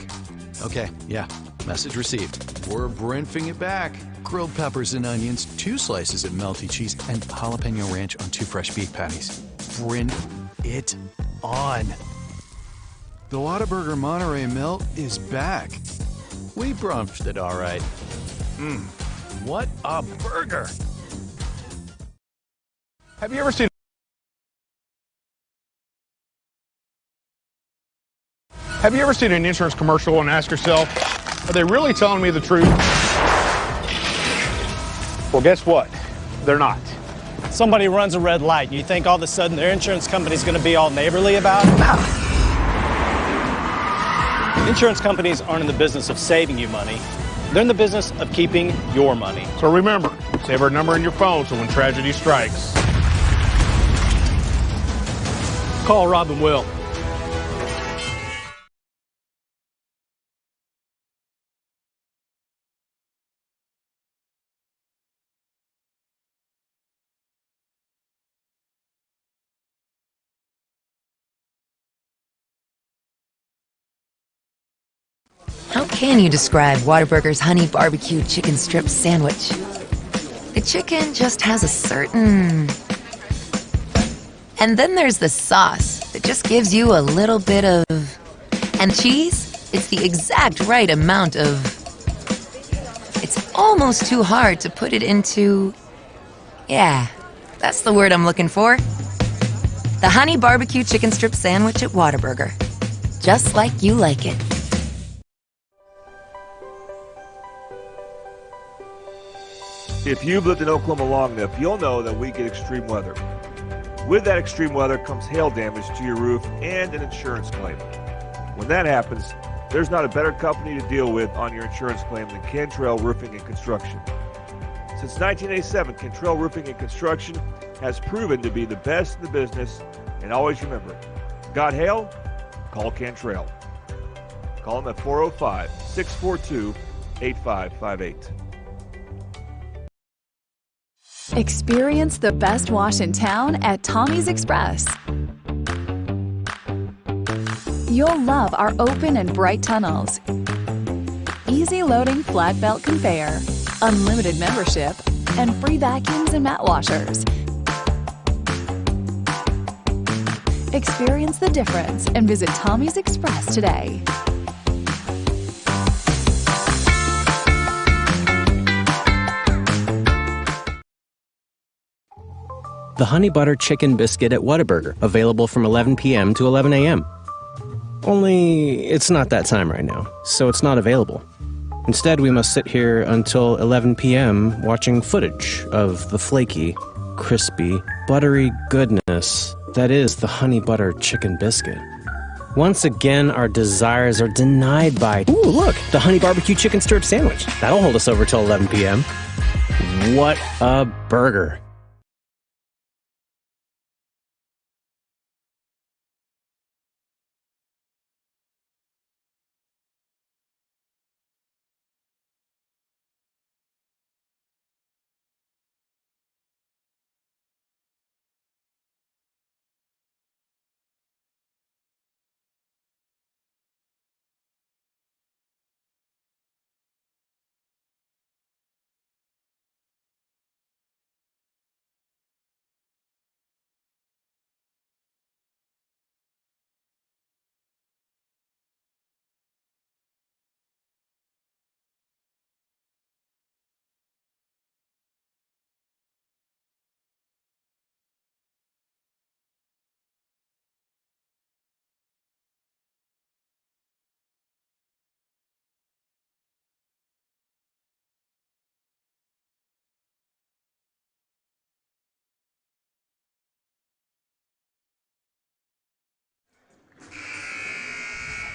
Speaker 6: Okay, yeah, message received. We're printing it back. Grilled peppers and onions, 2 slices of melty cheese, and jalapeno ranch on 2 fresh beef patties. Print it on. The Whataburger Monterey melt is back. We brunched it all right. What a burger!
Speaker 7: Have you ever seen an insurance commercial and ask yourself, are they really telling me the truth? Well, guess what? They're not.
Speaker 8: Somebody runs a red light, and you think all of a sudden their insurance company's going to be all neighborly about it? Insurance companies aren't in the business of saving you money. They're in the business of keeping your money.
Speaker 7: So remember, save our number in your phone so when tragedy strikes,
Speaker 8: Call Rob and Will.
Speaker 9: How can you describe Whataburger's honey barbecue chicken strip sandwich? The chicken just has a certain... And then there's the sauce that just gives you a little bit of... And cheese? It's the exact right amount of... It's almost too hard to put it into... Yeah, that's the word I'm looking for. The honey barbecue chicken strip sandwich at Whataburger. Just like you like it.
Speaker 10: If you've lived in Oklahoma long enough, you'll know that we get extreme weather. With that extreme weather comes hail damage to your roof and an insurance claim. When that happens, there's not a better company to deal with on your insurance claim than Cantrell Roofing and Construction. Since 1987, Cantrell Roofing and Construction has proven to be the best in the business, and always remember, got hail? Call Cantrell. Call them at 405-642-8558.
Speaker 11: Experience the best wash in town at Tommy's Express. You'll love our open and bright tunnels, easy loading flat belt conveyor, unlimited membership, and free vacuums and mat washers. Experience the difference and visit Tommy's Express today.
Speaker 12: The Honey Butter Chicken Biscuit at Whataburger, available from 11 p.m. to 11 a.m. Only it's not that time right now, so it's not available. Instead, we must sit here until 11 p.m. watching footage of the flaky, crispy, buttery goodness that is the Honey Butter Chicken Biscuit. Once again, our desires are denied by, ooh, look, the Honey Barbecue Chicken Strip Sandwich. That'll hold us over till 11 p.m. What a burger.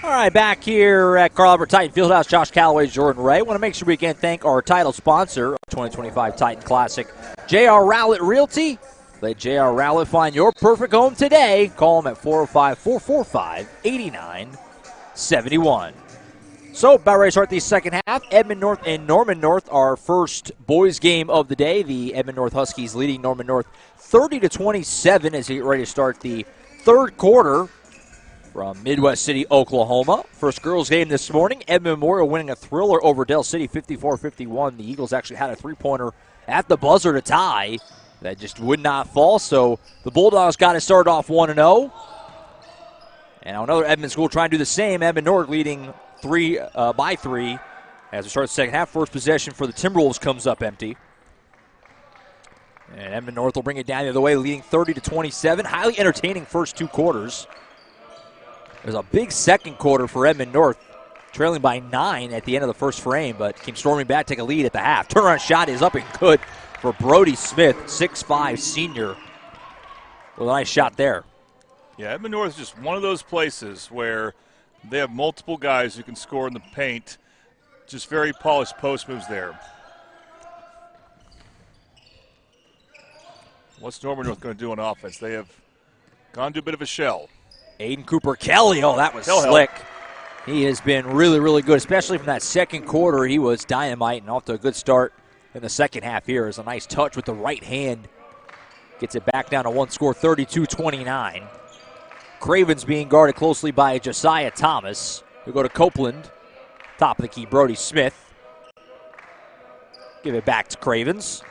Speaker 3: All right, back here at Carl Albert Titan Fieldhouse, Josh Calloway, Jordan Ray. Want to make sure we can thank our title sponsor, 2025 Titan Classic, J.R. Rowlett Realty. Let J.R. Rowlett find your perfect home today. Call them at 405-445-8971. So, about ready to start the second half. Edmond North and Norman North, our first boys game of the day. The Edmond North Huskies leading Norman North 30-27 as they get ready to start the third quarter. From Midwest City, Oklahoma. First girls game this morning. Edmond Memorial winning a thriller over Dell City 54-51. The Eagles actually had a three-pointer at the buzzer to tie. That just would not fall. So the Bulldogs got to start off 1-0. And another Edmond school trying to do the same. Edmond North leading by three as we start the second half. First possession for the Timberwolves comes up empty. And Edmond North will bring it down the other way, leading 30-27. Highly entertaining first two quarters. There's a big second quarter for Edmond North, trailing by 9 at the end of the first frame, but came storming back, take a lead at the half. Turnaround shot is up and good for Brody Smith, 6'5" senior, with a nice shot there.
Speaker 4: Yeah, Edmond North is just one of those places where they have multiple guys who can score in the paint. just very polished post moves there. What's Norman North going to do on offense? They have gone to a bit of a shell.
Speaker 3: Aiden Cooper Kelly, oh, that was slick. He has been really, really good, especially from that second quarter. He was dynamite and off to a good start in the second half here. Is a nice touch with the right hand. Gets it back down to one score, 32-29. Cravens being guarded closely by Josiah Thomas. He'll go to Copeland. Top of the key, Brody Smith. Give it back to Cravens.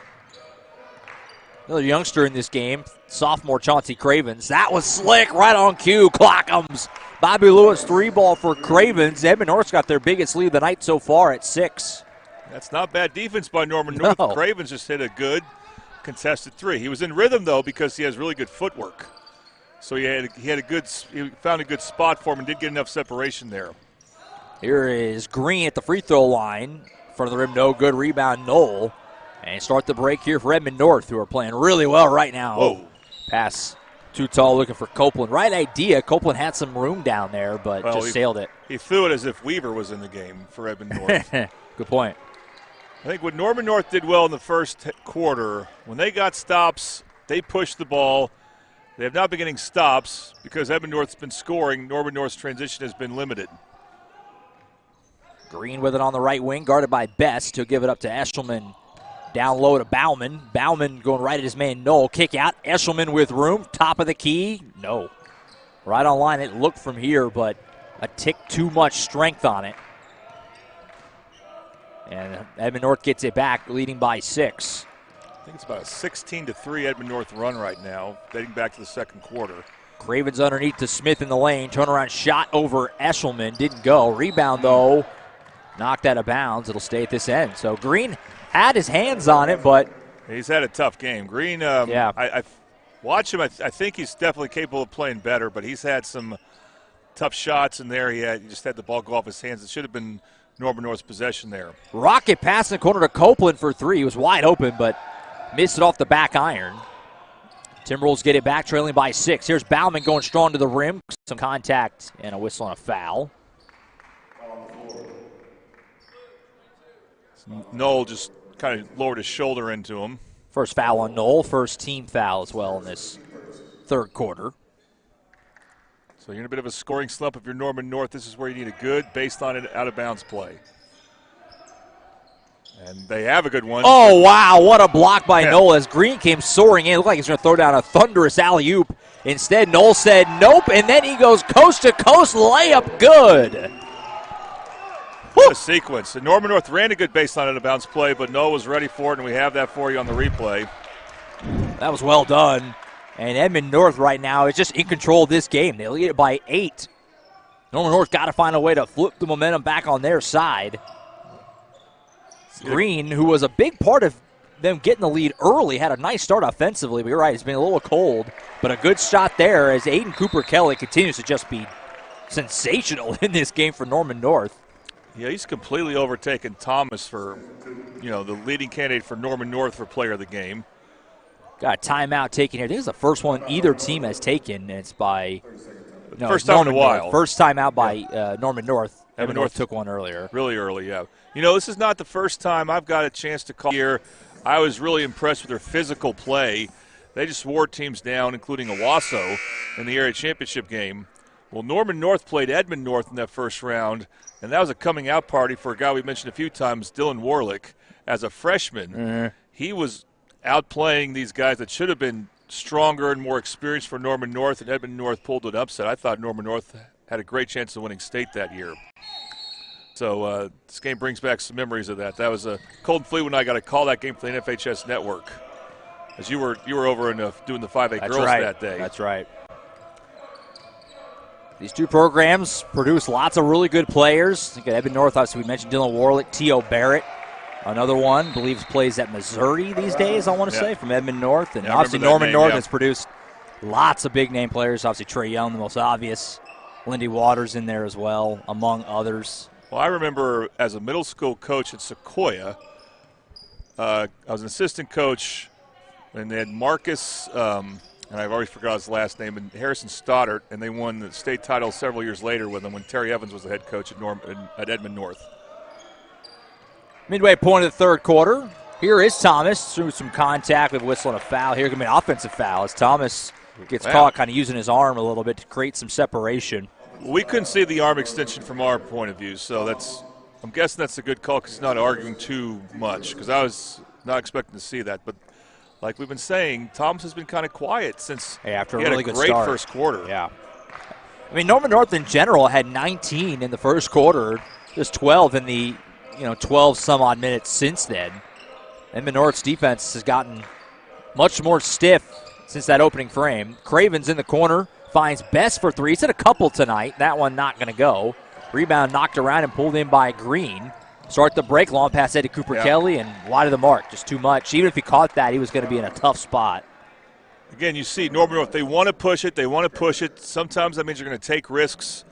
Speaker 3: Another youngster in this game, sophomore Chauncey Cravens. That was slick, right on cue. Clockums. Bobby Lewis 3-ball for Cravens. Edmond North's got their biggest lead of the night so far at 6. That's
Speaker 4: not bad defense by Norman North. Cravens just hit a good contested 3. He was in rhythm, though, because he has really good footwork. So he found a good spot for him and did get enough separation there.
Speaker 3: Here is Green at the free throw line. Front of the rim, no good. Rebound, Knoll. And start the break here for Edmond North, who are playing really well right now.
Speaker 4: Whoa.
Speaker 3: Pass too tall, looking for Copeland. Right idea. Copeland had some room down there, but just sailed it.
Speaker 4: He threw it as if Weaver was in the game for Edmond North.
Speaker 3: Good point.
Speaker 4: I think what Norman North did well in the first quarter, when they got stops, they pushed the ball. They have not been getting stops because Edmond North's been scoring. Norman North's transition has been limited.
Speaker 3: Green with it on the right wing, guarded by Best. He'll give it up to Eshelman. Down low to Bauman. Bauman going right at his man Knoll. Kick out. Eshelman with room. Top of the key. No. Right on line. It looked from here, but a tick too much strength on it. And Edmond North gets it back, leading by 6.
Speaker 4: I think it's about a 16-3 Edmond North run right now, dating back to the second quarter.
Speaker 3: Cravens underneath to Smith in the lane. Turnaround shot over Eshelman. Didn't go. Rebound, though. Knocked out of bounds. It'll stay at this end. So Green had his hands on it, but
Speaker 4: he's had a tough game. Green, I watch him. I think he's definitely capable of playing better, but he's had some tough shots in there. He just had the ball go off his hands. It should have been Norman North's possession there.
Speaker 3: Rocket pass in the corner to Copeland for 3. He was wide open, but missed it off the back iron. Timberwolves get it back, trailing by 6. Here's Bauman going strong to the rim. Some contact and a whistle on a foul.
Speaker 4: Knoll just kind of lowered his shoulder into him.
Speaker 3: First foul on Knoll, first team foul as well in this third quarter.
Speaker 4: So you're in a bit of a scoring slump if you're Norman North. This is where you need a good baseline out-of-bounds play. And they have a good one.
Speaker 3: Oh, wow, what a block by Knoll as Green came soaring in. It looked like he was going to throw down a thunderous alley-oop. Instead, Knoll said nope, and then he goes coast-to-coast layup good.
Speaker 4: What a sequence. And Norman North ran a good baseline out-of-bounds play, but Knoll was ready for it, and we have that for you on the replay.
Speaker 3: That was well done. And Edmond North right now is just in control of this game. They lead it by 8. Norman North got to find a way to flip the momentum back on their side. Green, who was a big part of them getting the lead early, had a nice start offensively, but you're right, it's been a little cold. But a good shot there as Aiden Cooper Kelly continues to just be sensational in this game for Norman North.
Speaker 4: Yeah, he's completely overtaken Thomas for, the leading candidate for Norman North for player of the game.
Speaker 3: Got a timeout taken here. This is the first one either team has taken, and it's by
Speaker 4: first time
Speaker 3: Norman
Speaker 4: in a while.
Speaker 3: North. First time out by Norman North. Edmond North took one earlier.
Speaker 4: Really early, yeah. This is not the first time I've got a chance to call here. I was really impressed with their physical play. They just wore teams down, including Owasso, in the area championship game. Well, Norman North played Edmond North in that first round, and that was a coming-out party for a guy we mentioned a few times, Dylan Warlick. As a freshman, he was outplaying these guys that should have been stronger and more experienced for Norman North, and Edmond North pulled an upset. I thought Norman North had a great chance of winning state that year. So this game brings back some memories of that. That was Colton Fleetwood and I got to call that game for the NFHS Network, as you were over in doing the 5A girls that day.
Speaker 3: That's right. These two programs produce lots of really good players. I think at Edmond North, obviously we mentioned Dylan Warlick, T.O. Barrett. Another one, believes plays at Missouri these days, I want to say, from Edmond North. And obviously Norman North has produced lots of big-name players. Obviously Trey Young, the most obvious. Lindy Waters in there as well, among others.
Speaker 4: Well, I remember as a middle school coach at Sequoia, I was an assistant coach, and they had Marcus, and I've already forgot his last name, and Harrison Stoddard, and they won the state title several years later with them when Terry Evans was the head coach at Edmond North.
Speaker 3: Midway point of the third quarter. Here is Thomas through some contact with whistling a foul. Here could be an offensive foul as Thomas gets caught kind of using his arm a little bit to create some separation.
Speaker 4: We couldn't see the arm extension from our point of view, so I'm guessing that's a good call because he's not arguing too much, because I was not expecting to see that. But like we've been saying, Thomas has been kind of quiet since
Speaker 3: after
Speaker 4: he
Speaker 3: a
Speaker 4: had
Speaker 3: really
Speaker 4: a
Speaker 3: good
Speaker 4: great
Speaker 3: start.
Speaker 4: first quarter.
Speaker 3: Yeah. I mean, Norman North in general had 19 in the first quarter. There's 12 in the 12 some odd minutes since then. Edmond North's defense has gotten much more stiff since that opening frame. Craven's in the corner, finds Best for three. He's hit a couple tonight. That one not going to go. Rebound knocked around and pulled in by Green. Start the break, long pass head to Cooper Kelly, and wide of the mark, just too much. Even if he caught that, he was going to be in a tough spot.
Speaker 4: Again, you see Norman North, they want to push it. They want to push it. Sometimes that means you're going to take risks.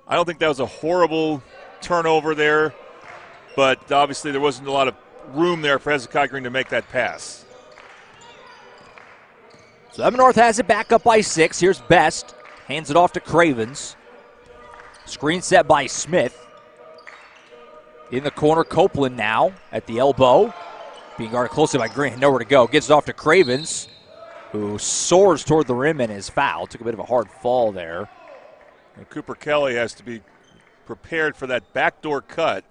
Speaker 4: I don't think that was a horrible turnover there, but obviously there wasn't a lot of room there for Hezekiah Green to make that pass.
Speaker 3: So Edmond North has it back up by 6. Here's Best. Hands it off to Cravens. Screen set by Smith. In the corner, Copeland now at the elbow. Being guarded closely by Green. Nowhere to go. Gets it off to Cravens, who soars toward the rim and is fouled. Took a bit of a hard fall there.
Speaker 4: And Cooper Kelly has to be prepared for that backdoor cut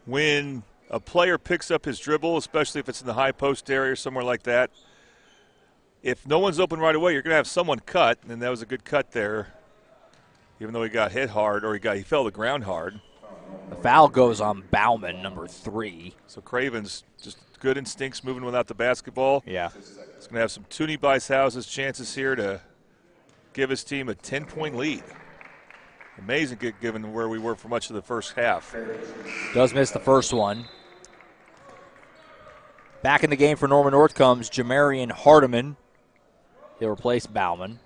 Speaker 4: when a player picks up his dribble, especially if it's in the high post area or somewhere like that. If no one's open right away, you're going to have someone cut, and that was a good cut there, even though he got hit hard, or he fell to the ground hard.
Speaker 3: The foul goes on Bauman, number 3.
Speaker 4: So Craven's just good instincts moving without the basketball.
Speaker 3: Yeah.
Speaker 4: He's going to have some Toonie Bice-House's chances here to give his team a 10-point lead. Amazing given where we were for much of the first half.
Speaker 3: Does miss the first one. Back in the game for Norman North comes Jamarian Hardiman. He'll replace Bauman.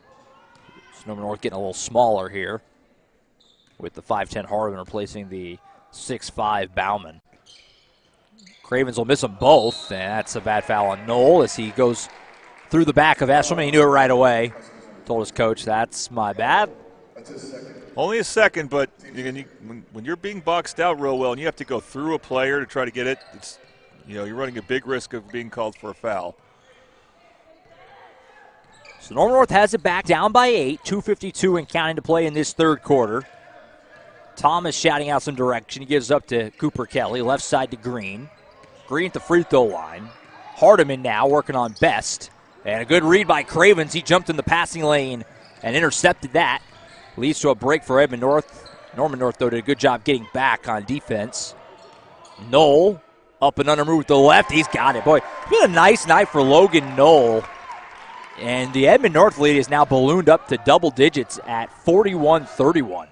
Speaker 3: So Norman North getting a little smaller here with the 5'10 Hardiman replacing the 6'5 Bauman. Cravens will miss them both, and that's a bad foul on Knoll as he goes through the back of Eshelman. He knew it right away. Told his coach, that's my bad.
Speaker 4: Only a second, but when you're being boxed out real well and you have to go through a player to try to get it, you're running a big risk of being called for a foul.
Speaker 3: So Norman North has it back down by 8, 2:52 and counting to play in this third quarter. Thomas shouting out some direction. He gives up to Cooper Kelly, left side to Green. Green at the free throw line. Hardiman now working on Best. And a good read by Cravens. He jumped in the passing lane and intercepted that. Leads to a break for Edmond North. Norman North, though, did a good job getting back on defense. Knoll up and under move with the left. He's got it. Boy, it's been a nice night for Logan Knoll. And the Edmond North lead is now ballooned up to double digits at 41-31.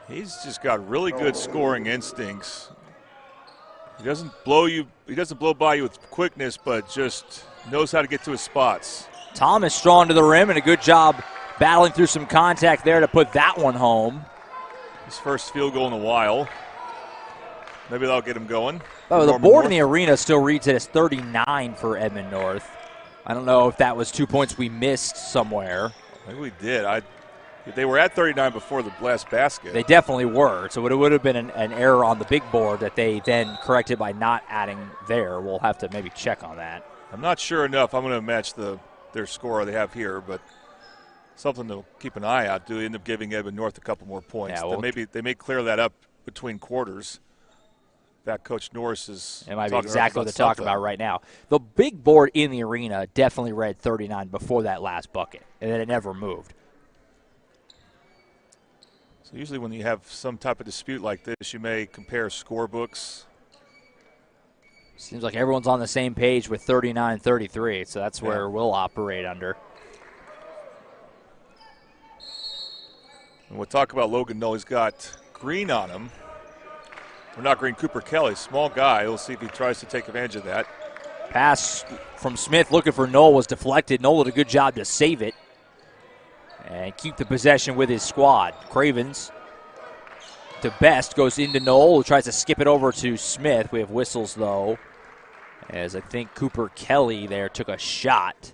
Speaker 4: He's just got really good scoring instincts. He doesn't blow by you with quickness, but just knows how to get to his spots.
Speaker 3: Thomas strong to the rim, and a good job battling through some contact there to put that one home.
Speaker 4: His first field goal in a while. Maybe that'll get him going.
Speaker 3: Oh, the board in the arena still reads it as 39 for Edmond North. I don't know if that was 2 points we missed somewhere.
Speaker 4: Maybe we did. They were at 39 before the last basket.
Speaker 3: They definitely were. So it would have been an error on the big board that they then corrected by not adding there. We'll have to maybe check on that.
Speaker 4: I'm not sure enough. I'm going to match their score they have here, but something to keep an eye out. Do they end up giving Edmond North a couple more points?
Speaker 3: Yeah, well,
Speaker 4: they may clear that up between quarters. In fact, Coach Norris is
Speaker 3: it might be exactly what they're talking about right now. The big board in the arena definitely read 39 before that last bucket, and then it never moved.
Speaker 4: So usually when you have some type of dispute like this, you may compare scorebooks.
Speaker 3: Seems like everyone's on the same page with 39-33, so that's where we'll operate under.
Speaker 4: And we'll talk about Logan Knoll. He's got Green on him. Or not Green, Cooper Kelly, small guy. We'll see if he tries to take advantage of that.
Speaker 3: Pass from Smith looking for Knoll was deflected. Knoll did a good job to save it and keep the possession with his squad. Cravens to Best, goes into Knoll, who tries to skip it over to Smith. We have whistles, though, as I think Cooper Kelly there took a shot.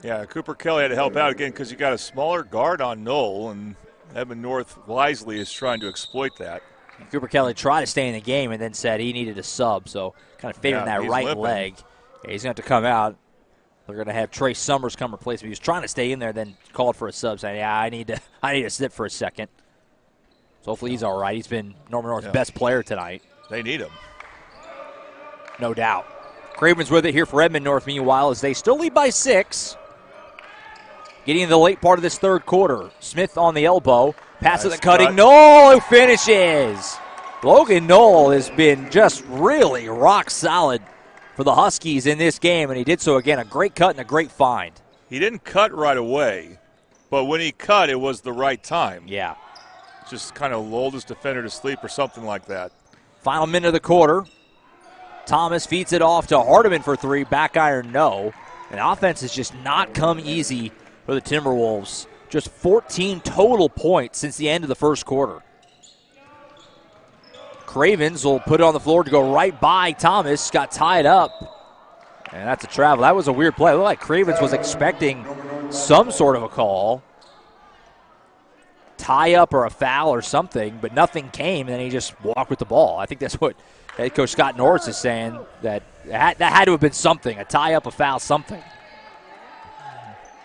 Speaker 4: Yeah, Cooper Kelly had to help out again because you got a smaller guard on Knoll, and Edmond North wisely is trying to exploit that.
Speaker 3: Cooper Kelly tried to stay in the game and then said he needed a sub, so kind of favoring that right
Speaker 4: limping.
Speaker 3: leg. Yeah, he's going to have to come out. They're going to have Trey Summers come replace him. He was trying to stay in there, then called for a sub, saying, "Yeah, I need to sit for a second." So hopefully he's all right. He's been Norman North's best player tonight.
Speaker 4: They need him.
Speaker 3: No doubt. Craven's with it here for Edmond North, meanwhile, as they still lead by 6. Getting into the late part of this third quarter. Smith on the elbow. Passes the cutting. Knoll who finishes. Logan Knoll has been just really rock solid for the Huskies in this game, and he did so again. A great cut and a great find.
Speaker 4: He didn't cut right away, but when he cut, it was the right time.
Speaker 3: Yeah.
Speaker 4: Just kind of lulled his defender to sleep or something like that.
Speaker 3: Final minute of the quarter. Thomas feeds it off to Hardiman for 3. Back iron, no. And offense has just not come easy for the Timberwolves. Just 14 total points since the end of the first quarter. Cravens will put it on the floor to go right by Thomas. Got tied up. And that's a travel. That was a weird play. It looked like Cravens was expecting some sort of a call. Tie up or a foul or something, but nothing came, and then he just walked with the ball. I think that's what head coach Scott Norris is saying, that had to have been something, a tie up, a foul, something.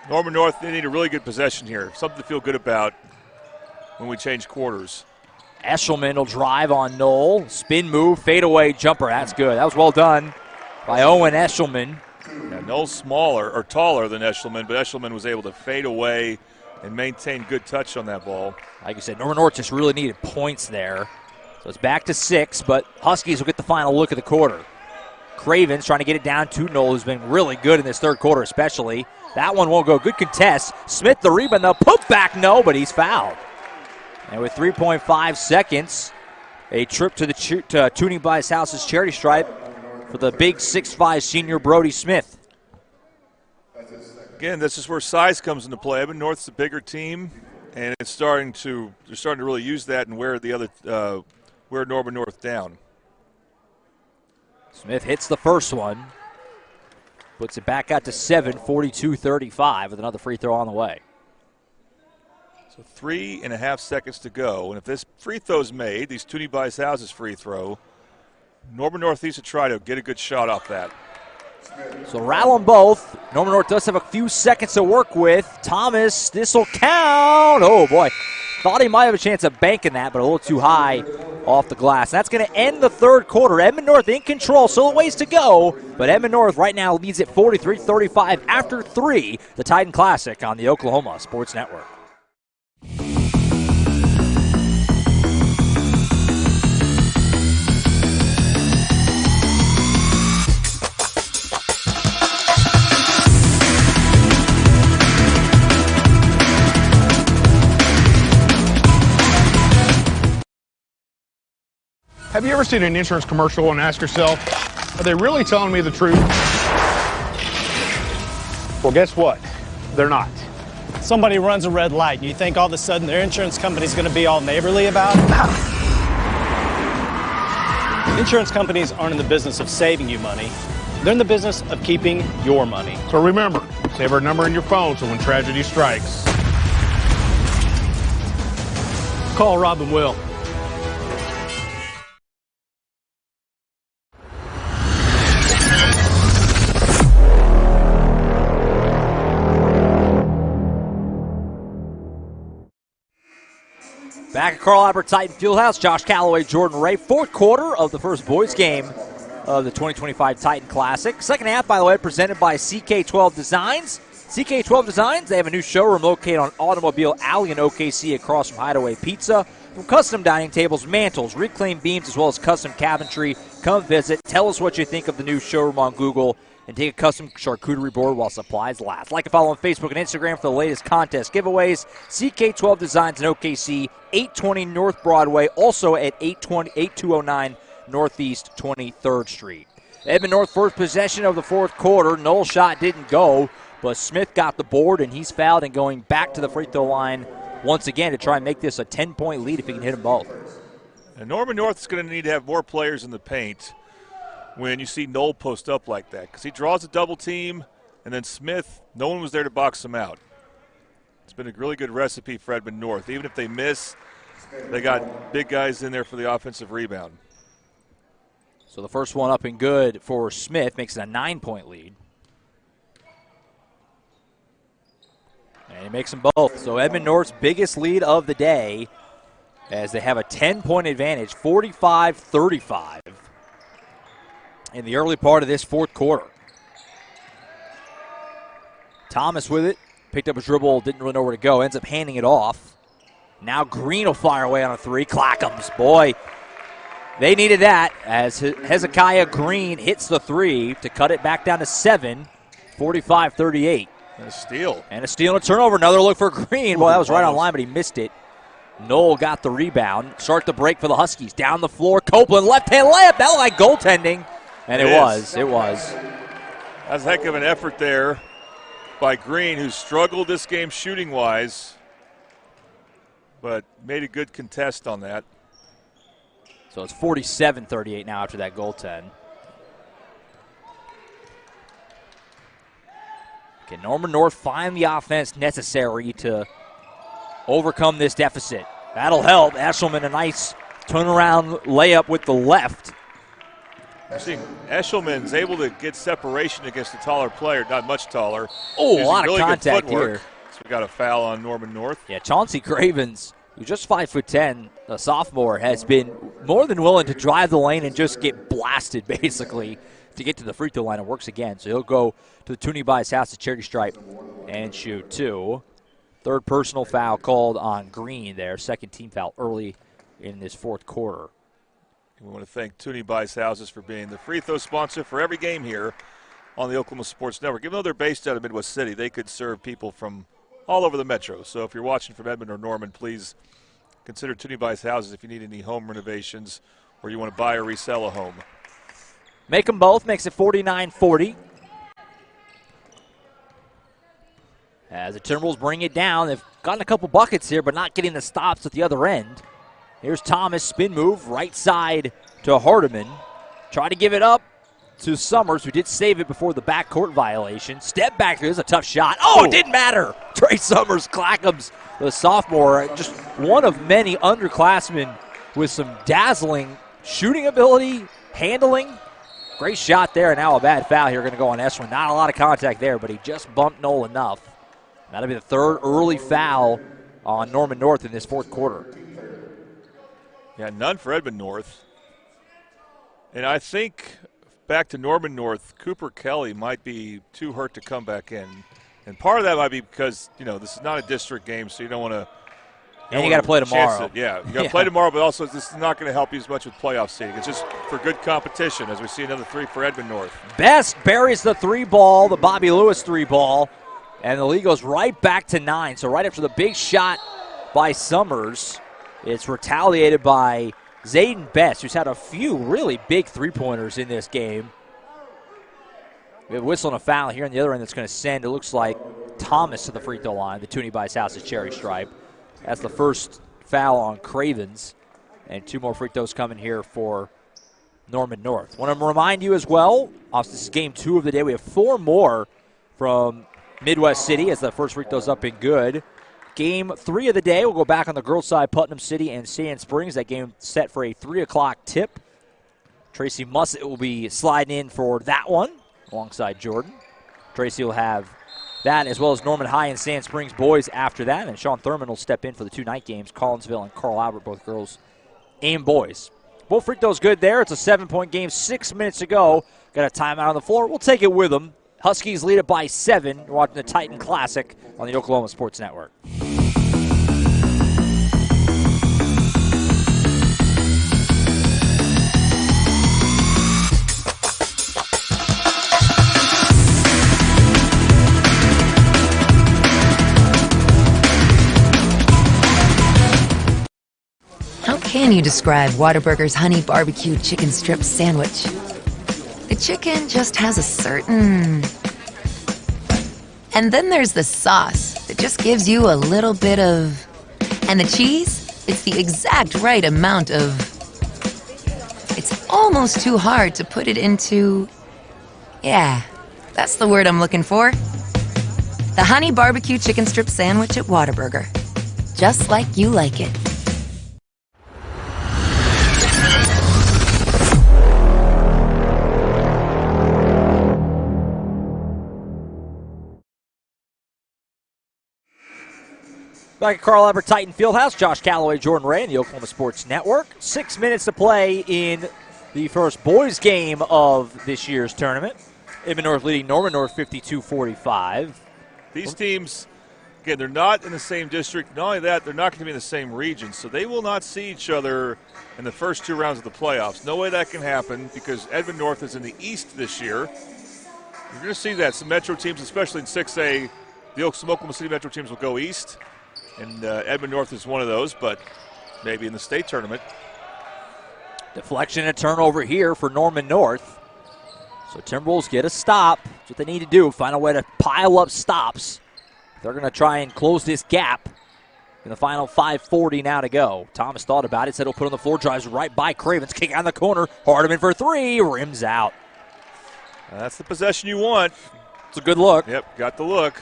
Speaker 4: Norman North, they need a really good possession here, something to feel good about when we change quarters.
Speaker 3: Eshelman will drive on Knoll. Spin move, fadeaway jumper. That's good. That was well done by Owen Eshelman.
Speaker 4: Yeah, Knoll's smaller or taller than Eshelman, but Eshelman was able to fade away and maintain good touch on that ball.
Speaker 3: Like you said, Norman North just really needed points there. So it's back to 6, but Huskies will get the final look at the quarter. Cravens trying to get it down to Knoll, who's been really good in this third quarter especially. That one won't go. Good contest. Smith the rebound, the put back, no, but he's fouled. And with 3.5 seconds, a trip to the Tuning by His House's charity stripe for the big 6'5 senior Brody Smith.
Speaker 4: Again, this is where size comes into play. Edmond North's the bigger team, and they're starting to really use that and wear Norman North down.
Speaker 3: Smith hits the first one, puts it back out to 7, 42-35 with another free throw on the way.
Speaker 4: So 3.5 seconds to go, and if this free throw's made, these Tuning by His House's free throw, Norman North needs to try to get a good shot off that.
Speaker 3: So rattle them both. Norman North does have a few seconds to work with. Thomas, this will count. Oh, boy. Thought he might have a chance of banking that, but a little too high off the glass. That's going to end the third quarter. Edmond North in control. Still a ways to go, but Edmond North right now leads at 43-35 after 3. The Titan Classic on the Oklahoma Sports Network.
Speaker 7: Have you ever seen an insurance commercial and ask yourself, are they really telling me the truth? Well, guess what? They're not.
Speaker 8: Somebody runs a red light, and you think all of a sudden their insurance company's going to be all neighborly about it? Insurance companies aren't in the business of saving you money. They're in the business of keeping your money.
Speaker 7: So remember, save our number in your phone so when tragedy strikes,
Speaker 8: Call Rob and Will.
Speaker 3: Back at Carl Albert Titan Fieldhouse, Josh Calloway, Jordan Ray. Fourth quarter of the first boys game of the 2025 Titan Classic. Second half, by the way, presented by CK12 Designs. CK12 Designs, they have a new showroom located on Automobile Alley in OKC across from Hideaway Pizza. From custom dining tables, mantles, reclaimed beams, as well as custom cabinetry. Come visit. Tell us what you think of the new showroom on Google and take a custom charcuterie board while supplies last. Like and follow on Facebook and Instagram for the latest contest giveaways. CK12 Designs in OKC, 820 North Broadway, also at 8209 Northeast 23rd Street. Edmond North first possession of the fourth quarter. Knoll shot didn't go, but Smith got the board, and he's fouled and going back to the free throw line once again to try and make this a 10-point lead if he can hit them both.
Speaker 4: And Norman North is going to need to have more players in the paint when you see Knoll post up like that, because he draws a double team, and then Smith, no one was there to box him out. It's been a really good recipe for Edmond North. Even if they miss, they got big guys in there for the offensive rebound.
Speaker 3: So the first one up and good for Smith, makes it a 9-point lead. And he makes them both. So Edmond North's biggest lead of the day as they have a 10-point advantage, 45-35 in the early part of this fourth quarter. Thomas with it, picked up a dribble, didn't really know where to go, ends up handing it off. Now Green will fire away on a three. Clackamas, boy, they needed that as Hezekiah Green hits the three to cut it back down to 7, 45-38.
Speaker 4: And a steal.
Speaker 3: And a steal and a turnover. Another look for Green. Well, that was right on line, but he missed it. Noel got the rebound. Start the break for the Huskies. Down the floor, Copeland, left-hand layup. That looked like goaltending. And it was.
Speaker 4: That's a heck of an effort there by Green, who struggled this game shooting-wise, but made a good contest on that.
Speaker 3: So it's 47-38 now after that goaltend. Can Norman North find the offense necessary to overcome this deficit? That'll help. Eshelman, a nice turnaround layup with the left.
Speaker 4: We're seeing Eshelman's able to get separation against a taller player, not much taller.
Speaker 3: Oh, a lot of contact here.
Speaker 4: So we got a foul on Norman North.
Speaker 3: Yeah, Chauncey Cravens, who's just 5'10", a sophomore, has been more than willing to drive the lane and just get blasted, basically, to get to the free throw line. It works again. So he'll go to the Toonie by his house, the charity stripe, and shoot two. Third personal foul called on Green there. Second team foul early in this fourth quarter.
Speaker 4: We want to thank Toonie Buys Houses for being the free throw sponsor for every game here on the Oklahoma Sports Network. Even though they're based out of Midwest City, they could serve people from all over the metro. So if you're watching from Edmond or Norman, please consider Toonie Buys Houses if you need any home renovations or you want to buy or resell a home.
Speaker 3: Make them both, makes it 49-40. As the Timberwolves bring it down, they've gotten a couple buckets here, but not getting the stops at the other end. Here's Thomas, spin move, right side to Hardiman. Try to give it up to Summers, who did save it before the backcourt violation. Step back, there's a tough shot. Oh, it didn't matter. Trey Summers, Clackamas, the sophomore, just one of many underclassmen with some dazzling shooting ability, handling. Great shot there, and now a bad foul here going to go on Eswin. Not a lot of contact there, but he just bumped Noel enough. That'll be the third early foul on Norman North in this fourth quarter.
Speaker 4: Yeah, none for Edmond North. And I think, back to Norman North, Cooper Kelly might be too hurt to come back in. And part of that might be because, this is not a district game, so you don't want to.
Speaker 3: And you got to play tomorrow.
Speaker 4: You got to play tomorrow, but also this is not going to help you as much with playoff seeding. It's just for good competition as we see another three for Edmond North.
Speaker 3: Best buries the three ball, the Bobby Lewis three ball, and the lead goes right back to 9. So right after the big shot by Summers, it's retaliated by Zayden Best, who's had a few really big three-pointers in this game. We have a whistle and a foul here on the other end that's going to send, it looks like, Thomas to the free throw line. The Toonie Buys House's cherry stripe. That's the first foul on Cravens. And two more free throws coming here for Norman North. Want to remind you as well, this is game 2 of the day. We have 4 more from Midwest City as the first free throw's up and good. Game 3 of the day, we'll go back on the girls' side, Putnam City and Sand Springs. That game set for a 3 o'clock tip. Tracy Mussett will be sliding in for that one alongside Jordan. Tracy will have that as well as Norman High and Sand Springs boys after that. And Sean Thurman will step in for the 2 night games, Collinsville and Carl Albert, both girls and boys. Both free throws good there. It's a 7-point game, 6 minutes to go. Got a timeout on the floor. We'll take it with them. Huskies lead it by 7. You're watching the Titan Classic on the Oklahoma Sports Network.
Speaker 9: How can you describe Whataburger's honey barbecue chicken strip sandwich? The chicken just has a certain... And then there's the sauce that just gives you a little bit of... And the cheese, it's the exact right amount of... It's almost too hard to put it into... Yeah, that's the word I'm looking for. The Honey Barbecue Chicken Strip Sandwich at Whataburger. Just like you like it.
Speaker 3: Back at Carl Albert Titan Fieldhouse, Josh Calloway, Jordan Ray, and the Oklahoma Sports Network. 6 minutes to play in the first boys game of this year's tournament. Edmond North leading Norman North 52-45.
Speaker 4: These teams, again, they're not in the same district. Not only that, they're not going to be in the same region, so they will not see each other in the first 2 rounds of the playoffs. No way that can happen because Edmond North is in the East this year. You're going to see that. Some Metro teams, especially in 6A, the Oklahoma City Metro teams will go East. And Edmond North is one of those, but maybe in the state tournament.
Speaker 3: Deflection and a turnover here for Norman North. So Timberwolves get a stop. That's what they need to do, find a way to pile up stops. They're going to try and close this gap in the final 5:40 now to go. Thomas thought about it, said he'll put on the floor, drives right by Cravens, kick out in the corner. Hardiman for 3, rims out.
Speaker 4: That's the possession you want.
Speaker 3: It's a good look.
Speaker 4: Yep, got the look.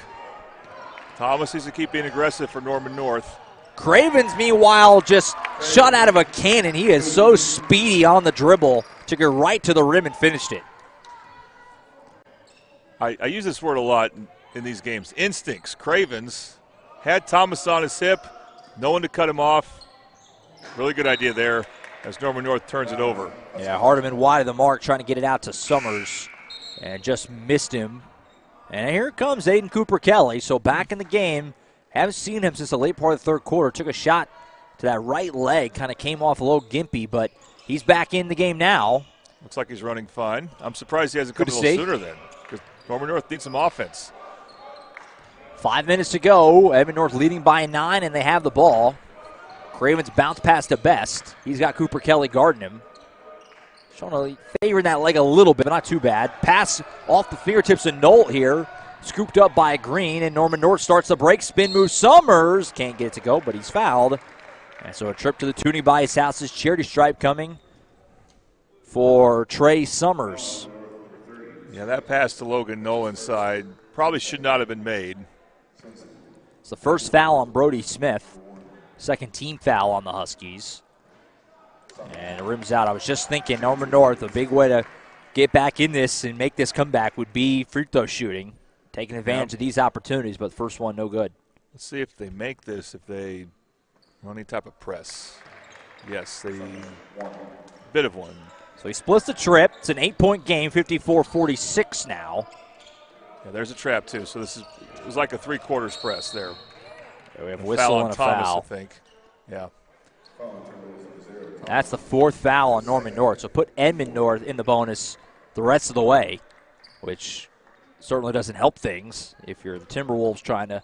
Speaker 4: Thomas needs to keep being aggressive for Norman North.
Speaker 3: Cravens, meanwhile, just shot out of a cannon. He is so speedy on the dribble. Took it right to the rim and finished it.
Speaker 4: I use this word a lot in these games. Instincts. Cravens had Thomas on his hip. No one to cut him off. Really good idea there as Norman North turns it over.
Speaker 3: Yeah, Hardiman wide of the mark trying to get it out to Summers and just missed him. And here comes Aiden Cooper-Kelly. So back in the game. Haven't seen him since the late part of the third quarter. Took a shot to that right leg. Kind of came off a little gimpy, but he's back in the game now.
Speaker 4: Looks like he's running fine. I'm surprised he hasn't come a little sooner then, because Norman North needs some offense.
Speaker 3: 5 minutes to go. Edmond North leading by 9, and they have the ball. Cravens bounce pass to Best. He's got Cooper-Kelly guarding him. Showing favoring that leg a little bit, but not too bad. Pass off the fingertips of Nolt here. Scooped up by Green, and Norman North starts the break. Spin move Summers. Can't get it to go, but he's fouled. And so a trip to the Toonie by his house's charity stripe coming for Trey Summers.
Speaker 4: Yeah, that pass to Logan Nolan's side probably should not have been made.
Speaker 3: It's the first foul on Brody Smith. Second team foul on the Huskies. And it rims out. I was just thinking Norman North, a big way to get back in this and make this comeback would be free throw shooting. Taking advantage of these opportunities, but the first one no good.
Speaker 4: Let's see if they make this, if they run any type of press. Yes, they bit of one.
Speaker 3: So he splits the trip. It's an 8-point game, 54-46 now.
Speaker 4: Yeah, there's a trap too. So it was like a 3/4 press there.
Speaker 3: Yeah, we have a whistle and a
Speaker 4: Thomas,
Speaker 3: foul.
Speaker 4: I think. Yeah.
Speaker 3: That's the 4th foul on Norman North. So put Edmond North in the bonus the rest of the way, which certainly doesn't help things if you're the Timberwolves trying to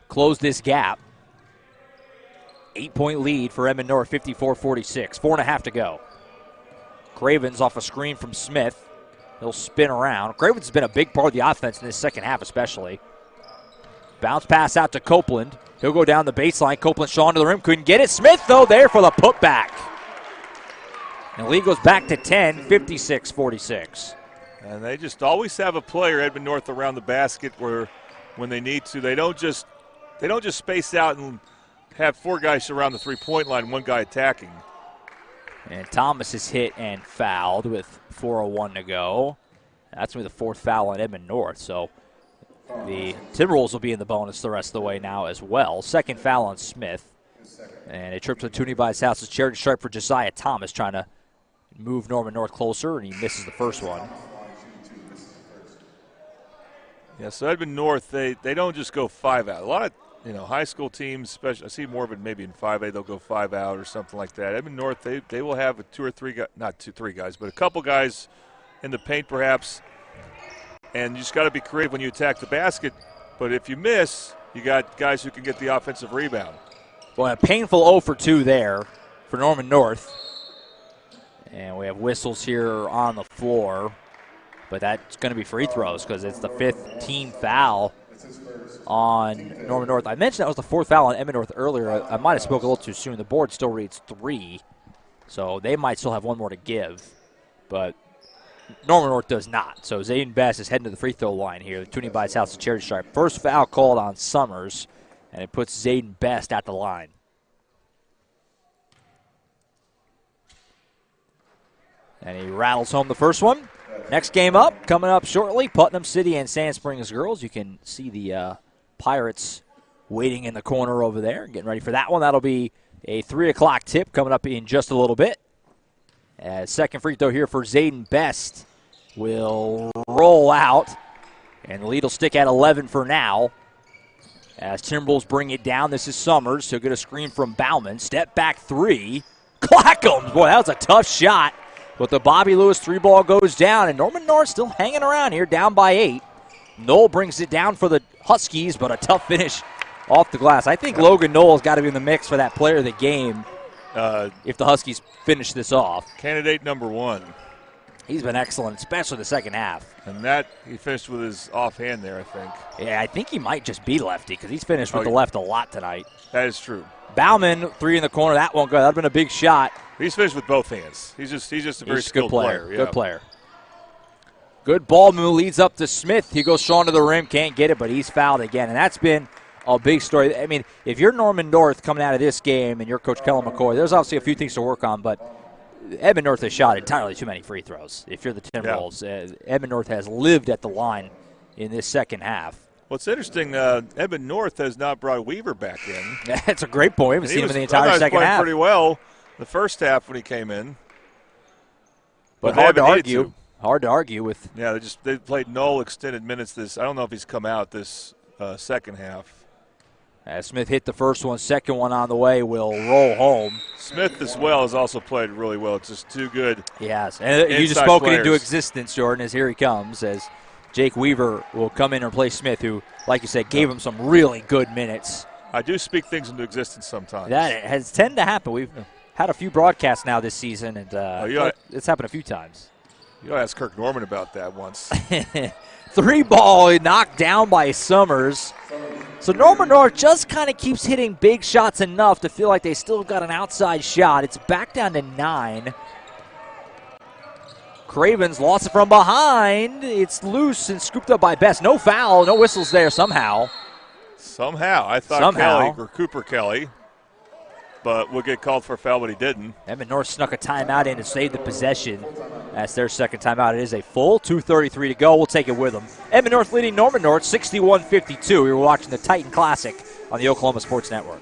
Speaker 3: close this gap. 8-point lead for Edmond North, 54-46. 4.5 to go. Cravens off a screen from Smith. He'll spin around. Cravens has been a big part of the offense in this second half especially. Bounce pass out to Copeland. He'll go down the baseline. Copeland shot to the rim. Couldn't get it. Smith, though, there for the putback. And the lead goes back to 10, 56-46.
Speaker 4: And they just always have a player, Edmond North, around the basket where when they need to. They don't just space out and have 4 guys around the three-point line, 1 guy attacking.
Speaker 3: And Thomas is hit and fouled with 4:01 to go. That's going to be the 4th foul on Edmond North. So the Timberwolves will be in the bonus the rest of the way now as well. 2nd foul on Smith. And a trip to the Toonie by his house is charity stripe for Josiah Thomas, trying to move Norman North closer, and he misses the first one.
Speaker 4: Yeah, so Edmond North, they don't just go 5 out. A lot of high school teams, especially I see more of it maybe in 5A, they'll go 5 out or something like that. Edmond North, they will have a 2 or 3 guys, not 2-3 guys, but a couple guys in the paint perhaps. And you just got to be creative when you attack the basket. But if you miss, you got guys who can get the offensive rebound.
Speaker 3: Well, a painful 0 for 2 there for Norman North. And we have whistles here on the floor. But that's going to be free throws because it's the 5th team foul on Norman North. I mentioned that was the 4th foul on Edmond North earlier. I might have spoke a little too soon. The board still reads 3. So they might still have 1 more to give. But Norman North does not. So Zayden Best is heading to the free throw line here. The Toonie Bites House of Charity Stripe. First foul called on Summers, and it puts Zayden Best at the line. And he rattles home the first one. Next game up, coming up shortly, Putnam City and Sand Springs Girls. You can see the Pirates waiting in the corner over there, getting ready for that one. That'll be a 3 o'clock tip coming up in just a little bit. Second free throw here for Zayden Best will roll out, and the lead will stick at 11 for now. As Timberwolves bring it down, this is Summers. He'll get a screen from Bauman. Step back three. Clackums. Boy, that was a tough shot. But the Bobby Lewis 3-ball goes down, and Norman North still hanging around here, down by 8. Knoll brings it down for the Huskies, but a tough finish off the glass. I think Logan Knoll's got to be in the mix for that player of the game if the Huskies finish this off.
Speaker 4: Candidate number 1.
Speaker 3: He's been excellent, especially the second half.
Speaker 4: And that, he finished with his offhand there, I think.
Speaker 3: Yeah, I think he might just be lefty because he's finished with the left a lot tonight.
Speaker 4: That is true.
Speaker 3: Bauman, 3 in the corner. That won't go. That would have been a big shot.
Speaker 4: He's finished with both hands. He's just a very skilled player. Yeah.
Speaker 3: Good player. Good ball move leads up to Smith. He goes strong to the rim, can't get it, but he's fouled again. And that's been a big story. I mean, if you're Norman North coming out of this game and you're Coach Kellen McCoy, there's obviously a few things to work on, but Edmond North has shot entirely too many free throws. If you're the Timberwolves, Edmond North has lived at the line in this second half.
Speaker 4: What's interesting, Edmond North has not brought Weaver back in.
Speaker 3: That's a great point. We haven't seen him in the entire second half.
Speaker 4: Pretty well the first half when he came in.
Speaker 3: But hard to argue. Hard to argue with.
Speaker 4: Yeah, they played no extended minutes I don't know if he's come out this second half.
Speaker 3: As Smith hit the first one, second one on the way will roll home.
Speaker 4: Smith as well has also played really well. It's just too good.
Speaker 3: He has. And you just spoke it into existence, Jordan, as here he comes, as Jake Weaver will come in and replace Smith, who, like you said, gave him some really good minutes.
Speaker 4: I do speak things into existence sometimes.
Speaker 3: That has tended to happen. We've had a few broadcasts now this season, and it's happened a few times.
Speaker 4: You ought to ask Kirk Norman about that once.
Speaker 3: 3-ball knocked down by Summers. So Norman North just kind of keeps hitting big shots enough to feel like they still got an outside shot. It's back down to 9. Cravens lost it from behind. It's loose and scooped up by Best. No foul, no whistles there somehow.
Speaker 4: I thought Kelly or Cooper Kelly, but would get called for a foul, but he didn't.
Speaker 3: Edmond North snuck a timeout in to save the possession. That's their second timeout. It is a full 2:33 to go. We'll take it with them. Edmond North leading Norman North 61-52. We were watching the Titan Classic on the Oklahoma Sports Network.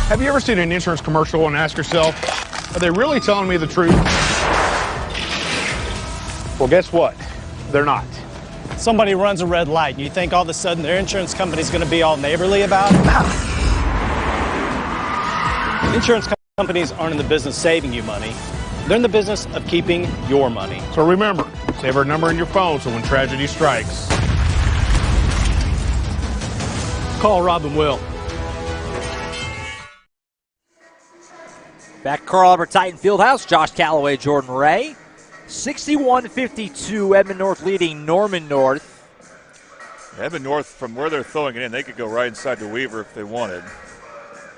Speaker 7: Have you ever seen an insurance commercial and ask yourself, are they really telling me the truth? Well, guess what? They're not.
Speaker 8: Somebody runs a red light, and you think all of a sudden their insurance company's going to be all neighborly about it? Insurance companies aren't in the business of saving you money. They're in the business of keeping your money.
Speaker 7: So remember, save our number in your phone so when tragedy strikes,
Speaker 8: Call Rob and Will.
Speaker 3: Back at Carl Albert Titan Fieldhouse, Josh Calloway, Jordan Ray. 61-52, Edmond North leading Norman North.
Speaker 4: Edmond North, from where they're throwing it in, they could go right inside to Weaver if they wanted.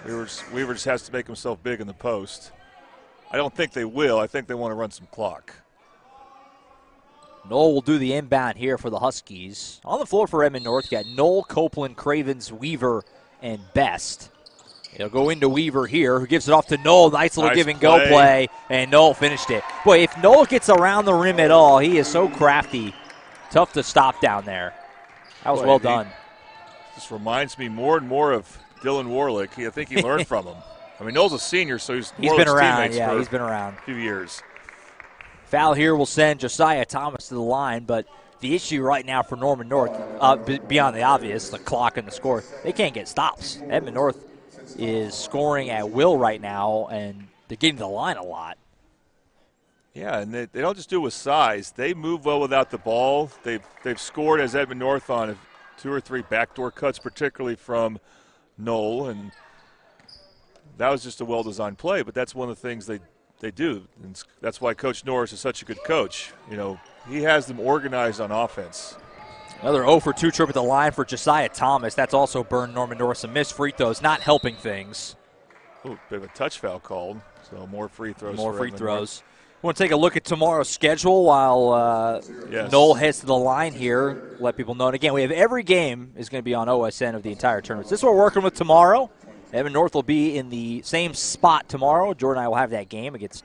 Speaker 4: Weaver just has to make himself big in the post. I don't think they will. I think they want to run some clock.
Speaker 3: Knoll will do the inbound here for the Huskies. On the floor for Edmond North, you got Knoll, Copeland, Cravens, Weaver, and Best. He'll go into Weaver here, who gives it off to Knoll. Nice little give-and-go play, and Knoll finished it. Boy, if Knoll gets around the rim at all, he is so crafty. Tough to stop down there. That was well done.
Speaker 4: This reminds me more and more of Dylan Warlick. I think he learned from him. I mean, Knoll's a senior, so he's
Speaker 3: been around. Yeah, he's been around
Speaker 4: a few years.
Speaker 3: Foul here will send Josiah Thomas to the line, but the issue right now for Norman North, beyond the obvious, the clock and the score, they can't get stops. Edmond North is scoring at will right now, and they're getting to the line a lot.
Speaker 4: Yeah, and they don't just do it with size. They move well without the ball. They've scored as Edmond North on 2 or 3 backdoor cuts, particularly from Knoll, and that was just a well-designed play, but that's one of the things they do. And that's why Coach Norris is such a good coach. You know, he has them organized on offense.
Speaker 3: Another 0 for 2 trip at the line for Josiah Thomas. That's also burned Norman North some missed free throws, not helping things.
Speaker 4: Ooh, bit of a touch foul called, so more free throws.
Speaker 3: More free throws. We want to take a look at tomorrow's schedule while
Speaker 4: yes.
Speaker 3: Knoll heads to the line here. Let people know. And again, we have every game is going to be on OSN of the entire tournament. So this is what we're working with tomorrow. Edmond North will be in the same spot tomorrow. Jordan and I will have that game against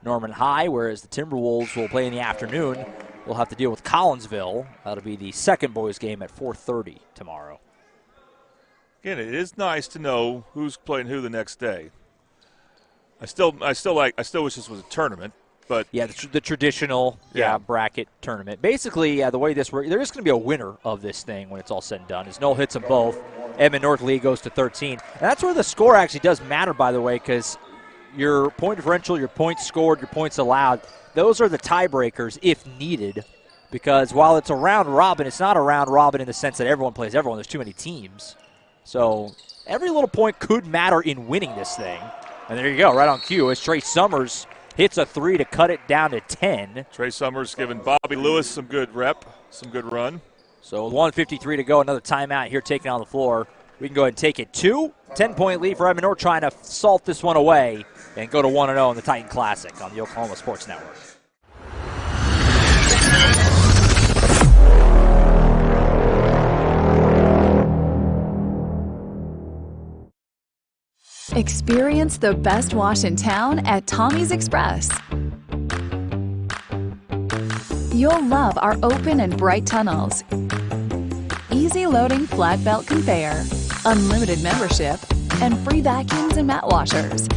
Speaker 3: Norman High, whereas the Timberwolves will play in the afternoon. We'll have to deal with Collinsville. That'll be the second boys game at 4:30 tomorrow.
Speaker 4: Again, it is nice to know who's playing who the next day. I still wish this was a tournament, but
Speaker 3: yeah, the traditional bracket tournament. Basically, the way this works, there is going to be a winner of this thing when it's all said and done. As Knoll hits them both, Edmond North lead goes to 13, and that's where the score actually does matter, by the way, because your point differential, your points scored, your points allowed, those are the tiebreakers if needed. Because while it's a round robin, it's not a round robin in the sense that everyone plays everyone. There's too many teams. So every little point could matter in winning this thing. And there you go, right on cue, as Trey Summers hits a 3 to cut it down to 10.
Speaker 4: Trey Summers giving Bobby Lewis some good rep, some good run.
Speaker 3: So 1:53 to go, another timeout here taken on the floor. We can go ahead and take it 2. 10-point lead for Edmond North, trying to salt this one away and go to 1-0 in the Titan Classic on the Oklahoma Sports Network.
Speaker 11: Experience the best wash in town at Tommy's Express. You'll love our open and bright tunnels, easy loading flat belt conveyor, unlimited membership, and free vacuums and mat washers.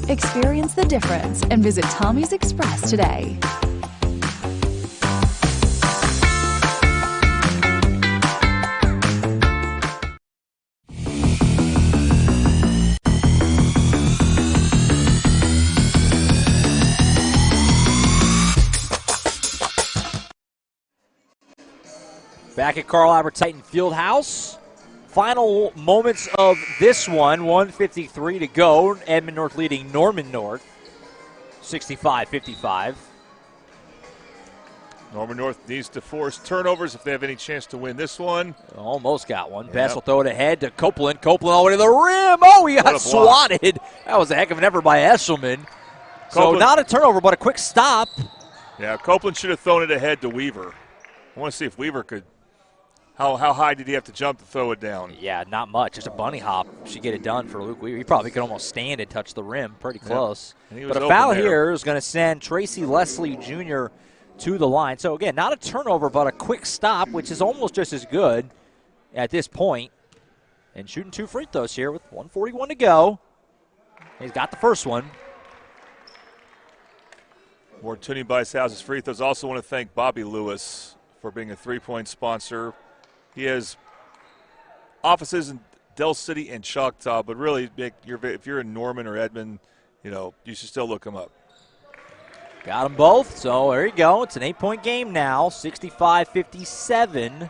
Speaker 11: Experience the difference and visit Tommy's Express today.
Speaker 3: Back at Carl Albert Titan Fieldhouse. Final moments of this one. 1:53 to go. Edmond North leading Norman North 65-55.
Speaker 4: Norman North needs to force turnovers if they have any chance to win this one.
Speaker 3: Almost got one. Yep. Best will throw it ahead to Copeland. Copeland all the way to the rim. Oh, he got swatted. That was a heck of an effort by Eshelman. So not a turnover, but a quick stop.
Speaker 4: Yeah, Copeland should have thrown it ahead to Weaver. I want to see if Weaver could. How high did he have to jump to throw it down?
Speaker 3: Yeah, not much. Just a bunny hop should get it done for Luke Weaver. He probably could almost stand and touch the rim. Pretty close.
Speaker 4: Yep.
Speaker 3: But a foul here is going to send Tracy Leslie Jr. to the line. So, again, not a turnover, but a quick stop, which is almost just as good at this point. And shooting 2 free throws here with 1:41 to go. He's got the first one.
Speaker 4: More Toonie Bice House's free throws. Also want to thank Bobby Lewis for being a 3-point sponsor. He has offices in Del City and Choctaw, but really, if you're in Norman or Edmond, you should still look him up.
Speaker 3: Got them both, so there you go. It's an 8-point game now, 65-57.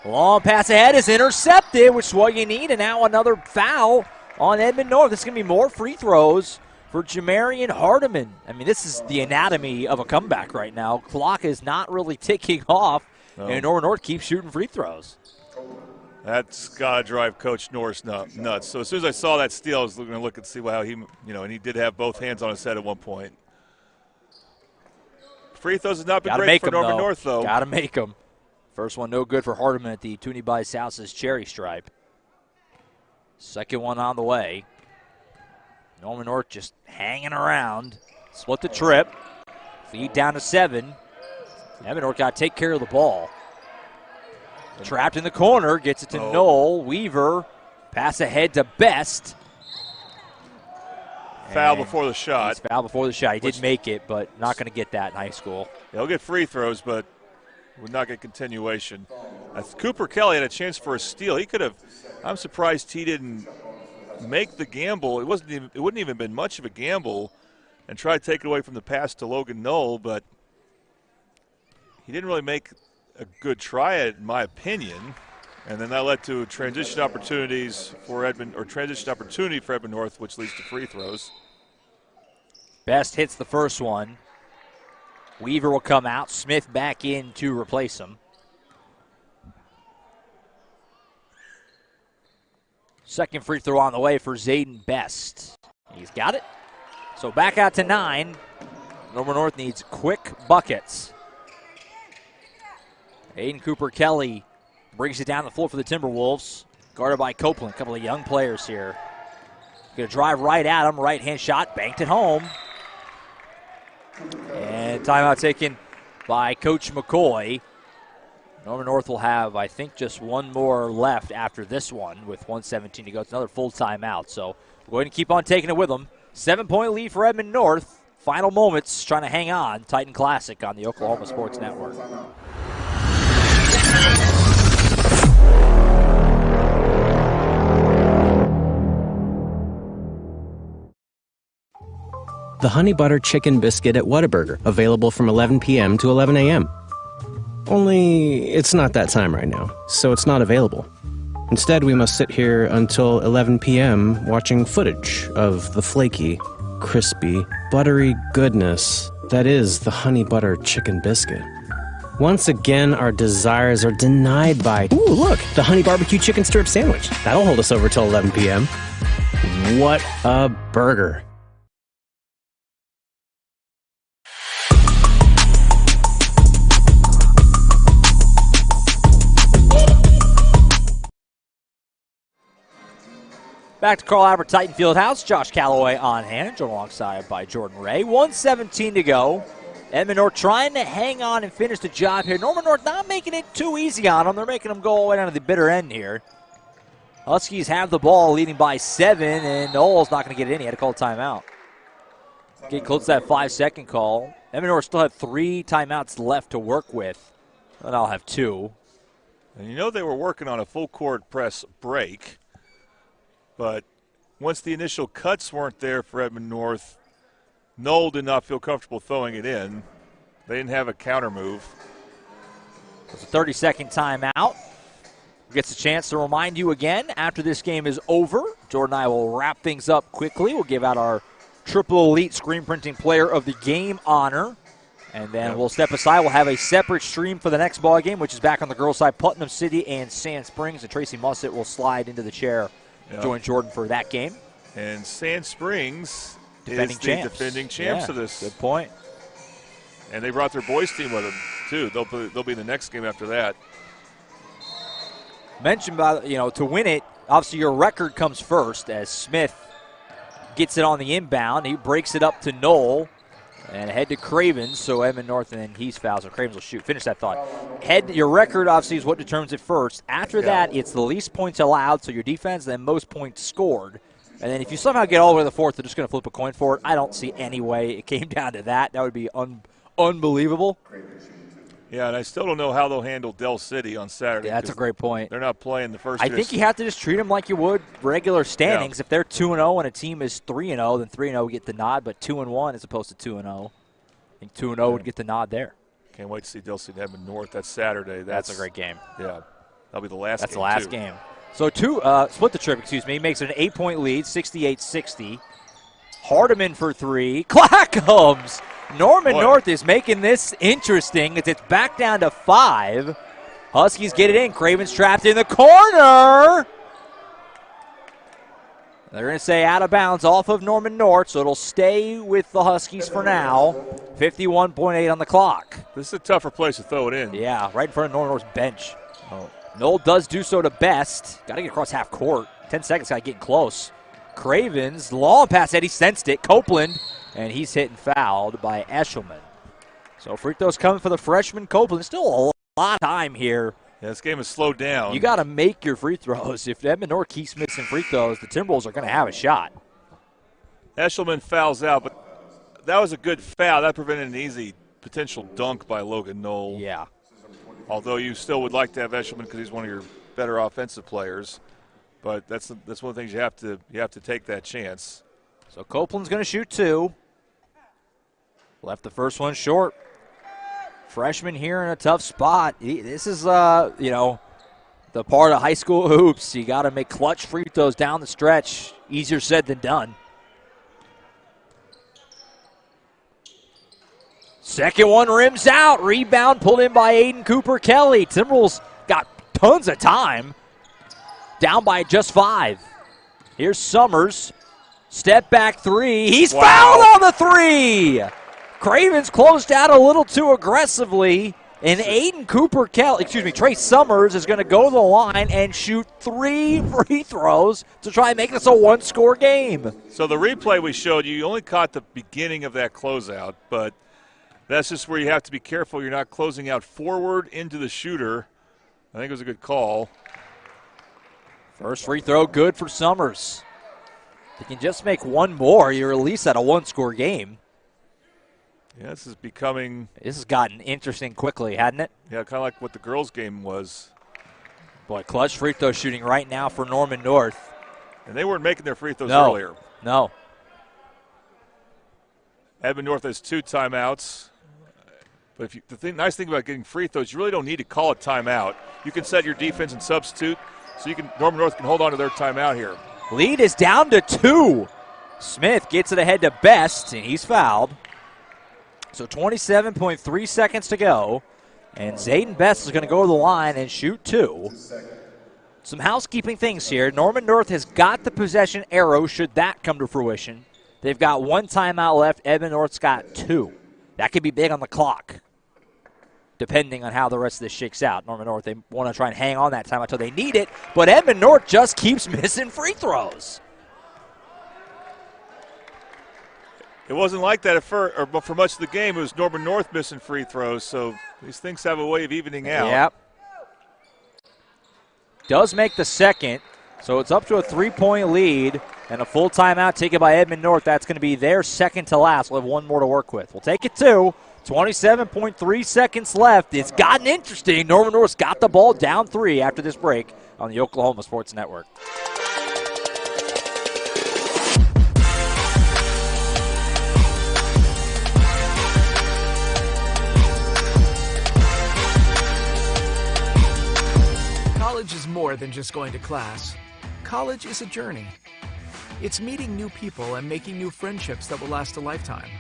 Speaker 3: Long pass ahead is intercepted, which is what you need, and now another foul on Edmond North. This is going to be more free throws for Jamarian Hardiman. I mean, this is the anatomy of a comeback right now. Clock is not really ticking off, and Norman North keeps shooting free throws.
Speaker 4: That's got to drive Coach Norris nuts. So as soon as I saw that steal, I was going to look and see how he, and he did have both hands on his head at one point. Free throws has not been great for Norman North, though.
Speaker 3: Got to make them. First one no good for Hardiman at the Toonie Bice House's cherry stripe. Second one on the way. Norman North just hanging around. Split the trip. Feed down to 7. Edmond North got to take care of the ball. Trapped in the corner. Gets it to Knoll. Weaver. Pass ahead to Best.
Speaker 4: Foul before the shot.
Speaker 3: Foul before the shot. He did make it, but not going to get that in high school.
Speaker 4: He'll get free throws, but would not get continuation. Cooper Kelly had a chance for a steal. He could have. I'm surprised he didn't make the gamble. It wouldn't even been much of a gamble, and try to take it away from the pass to Logan Knoll, but he didn't really make a good try at it, in my opinion. And then that led to transition opportunities for Edmond, or transition opportunity for Edmond North, which leads to free throws.
Speaker 3: Best hits the first one. Weaver will come out. Smith back in to replace him. Second free throw on the way for Zayden Best. He's got it. So back out to 9. Norman North needs quick buckets. Aiden Cooper-Kelly brings it down the floor for the Timberwolves. Guarded by Copeland. A couple of young players here. Going to drive right at him. Right-hand shot. Banked it home. And timeout taken by Coach McCoy. Norman North will have, I think, just one more left after this one with 1:17 to go. It's another full timeout. So we're going to keep on taking it with them. 7-point lead for Edmond North. Final moments trying to hang on. Titan Classic on the Oklahoma Sports Network.
Speaker 12: The Honey Butter Chicken Biscuit at Whataburger, available from 11 p.m. to 11 a.m. Only it's not that time right now, so it's not available. Instead, we must sit here until 11 p.m. watching footage of the flaky, crispy, buttery goodness that is the Honey Butter Chicken Biscuit. Once again, our desires are denied by, ooh, look, the Honey Barbecue Chicken Strip Sandwich. That'll hold us over till 11 p.m. What a burger.
Speaker 3: Back to Carl Albert Titan Fieldhouse. Josh Calloway on hand, joined alongside by Jordan Ray. 1:17 to go. Edmond North trying to hang on and finish the job here. Norman North not making it too easy on them. They're making them go all the way down to the bitter end here. Huskies have the ball, leading by 7, and Knoll's not going to get it in. He had to call a timeout. Get close to that 5-second call. Edmond North still have 3 timeouts left to work with, and I'll have 2.
Speaker 4: And you know they were working on a full court press break. But once the initial cuts weren't there for Edmond North, Knoll did not feel comfortable throwing it in. They didn't have a counter move.
Speaker 3: It's a 30-second timeout. Gets a chance to remind you again after this game is over. Jordan and I will wrap things up quickly. We'll give out our Triple Elite Screen Printing Player of the Game honor. And then we'll step aside. We'll have a separate stream for the next ball game, which is back on the girls' side, Putnam City and Sand Springs. And Tracy Mussett will slide into the chair. Join Jordan for that game.
Speaker 4: And Sand Springs
Speaker 3: defending
Speaker 4: champs of this.
Speaker 3: Good point.
Speaker 4: And they brought their boys team with them, too. They'll be the next game after that.
Speaker 3: Mentioned by, to win it, obviously your record comes first as Smith gets it on the inbound. He breaks it up to Knoll and head to Cravens. So Edmond North, and then he's fouled, so Cravens will shoot. Finish that thought. Your record obviously is what determines it first. After that, it's the least points allowed, so your defense, then most points scored. And then if you somehow get all the way to the fourth, they're just going to flip a coin for it. I don't see any way it came down to that. That would be unbelievable.
Speaker 4: Yeah, and I still don't know how they'll handle Del City on Saturday.
Speaker 3: Yeah, that's a great point.
Speaker 4: They're not playing the first.
Speaker 3: I think you have to just treat them like you would regular standings.
Speaker 4: Yeah.
Speaker 3: If they're 2-0 and a team is 3-0, then 3-0 would get the nod, but 2-1 as opposed to 2-0. I think 2-0 would get the nod there.
Speaker 4: Can't wait to see Del City Edmond North. That's Saturday.
Speaker 3: That's a great game.
Speaker 4: Yeah, that'll be the last game.
Speaker 3: That's the last game. So split the trip, He makes it an 8-point lead, 68-60. Hardiman for 3. Clackums! Norman North is making this interesting. It's back down to 5. Huskies get it in. Cravens trapped in the corner. They're going to say out of bounds off of Norman North, so it'll stay with the Huskies for now. 51.8 on the clock.
Speaker 4: This is a tougher place to throw it in.
Speaker 3: Yeah, right in front of Norman North's bench. Knoll does do so to Best. Got to get across half court. 10 seconds, got to get close. Cravens, long pass, Eddie sensed it. Copeland, and he's hit and fouled by Eshelman. So free throws coming for the freshman Copeland. Still a lot of time here.
Speaker 4: Yeah, this game has slowed down.
Speaker 3: You got to make your free throws. If Edmond North keeps missing free throws, the Timberwolves are going to have a shot.
Speaker 4: Eshelman fouls out, but that was a good foul. That prevented an easy potential dunk by Logan Knoll.
Speaker 3: Yeah.
Speaker 4: Although you still would like to have Eshelman because he's one of your better offensive players. But that's one of the things you have to take that chance.
Speaker 3: So Copeland's going to shoot 2. Left the first one short. Freshman here in a tough spot. This is, the part of high school hoops. You got to make clutch free throws down the stretch. Easier said than done. Second one rims out. Rebound pulled in by Aiden Cooper Kelly. Timberwolves got tons of time. Down by just 5. Here's Summers. Step back 3. He's fouled on the 3. Cravens closed out a little too aggressively. And Trey Summers is going to go to the line and shoot 3 free throws to try and make this a one-score game.
Speaker 4: So the replay we showed you only caught the beginning of that closeout, but that's just where you have to be careful you're not closing out forward into the shooter. I think it was a good call.
Speaker 3: First free throw good for Summers. If you can just make one more, you're at least at a one-score game.
Speaker 4: Yeah, this has
Speaker 3: gotten interesting quickly, hadn't it?
Speaker 4: Yeah, kind of like what the girls' game was.
Speaker 3: Boy, clutch free throw shooting right now for Norman North.
Speaker 4: And they weren't making their free throws earlier.
Speaker 3: No.
Speaker 4: Edmond North has 2 timeouts. But nice thing about getting free throws, you really don't need to call a timeout. You can set your defense and substitute, so Norman North can hold on to their timeout here.
Speaker 3: Lead is down to 2. Smith gets it ahead to Best, and he's fouled. So 27.3 seconds to go, and Zayden Best is going to go to the line and shoot 2. Some housekeeping things here. Norman North has got the possession arrow should that come to fruition. They've got 1 timeout left. Edmond North's got 2. That could be big on the clock, depending on how the rest of this shakes out. Norman North, they want to try and hang on that time until they need it, but Edmond North just keeps missing free throws.
Speaker 4: It wasn't like that for much of the game. It was Norman North missing free throws, so these things have a way of evening out.
Speaker 3: Yep. Does make the second, so it's up to a 3-point lead and a full timeout taken by Edmond North. That's going to be their second to last. We'll have 1 more to work with. We'll take it 2. 27.3 seconds left. It's gotten interesting. Norman North's got the ball down 3 after this break on the Oklahoma Sports Network.
Speaker 5: College is more than just going to class. College is a journey. It's meeting new people and making new friendships that will last a lifetime.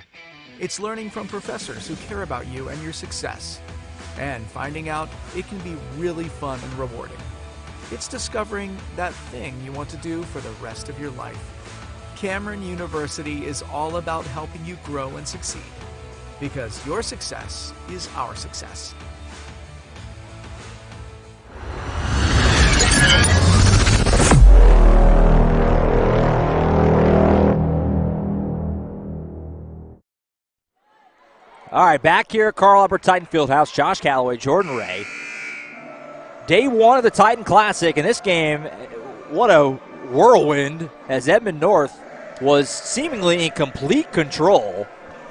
Speaker 5: It's learning from professors who care about you and your success. And finding out it can be really fun and rewarding. It's discovering that thing you want to do for the rest of your life. Cameron University is all about helping you grow and succeed. Because your success is our success.
Speaker 3: All right, back here at Carl Albert Titan Fieldhouse, Josh Calloway, Jordan Ray. Day 1 of the Titan Classic, and this game, what a whirlwind, as Edmond North was seemingly in complete control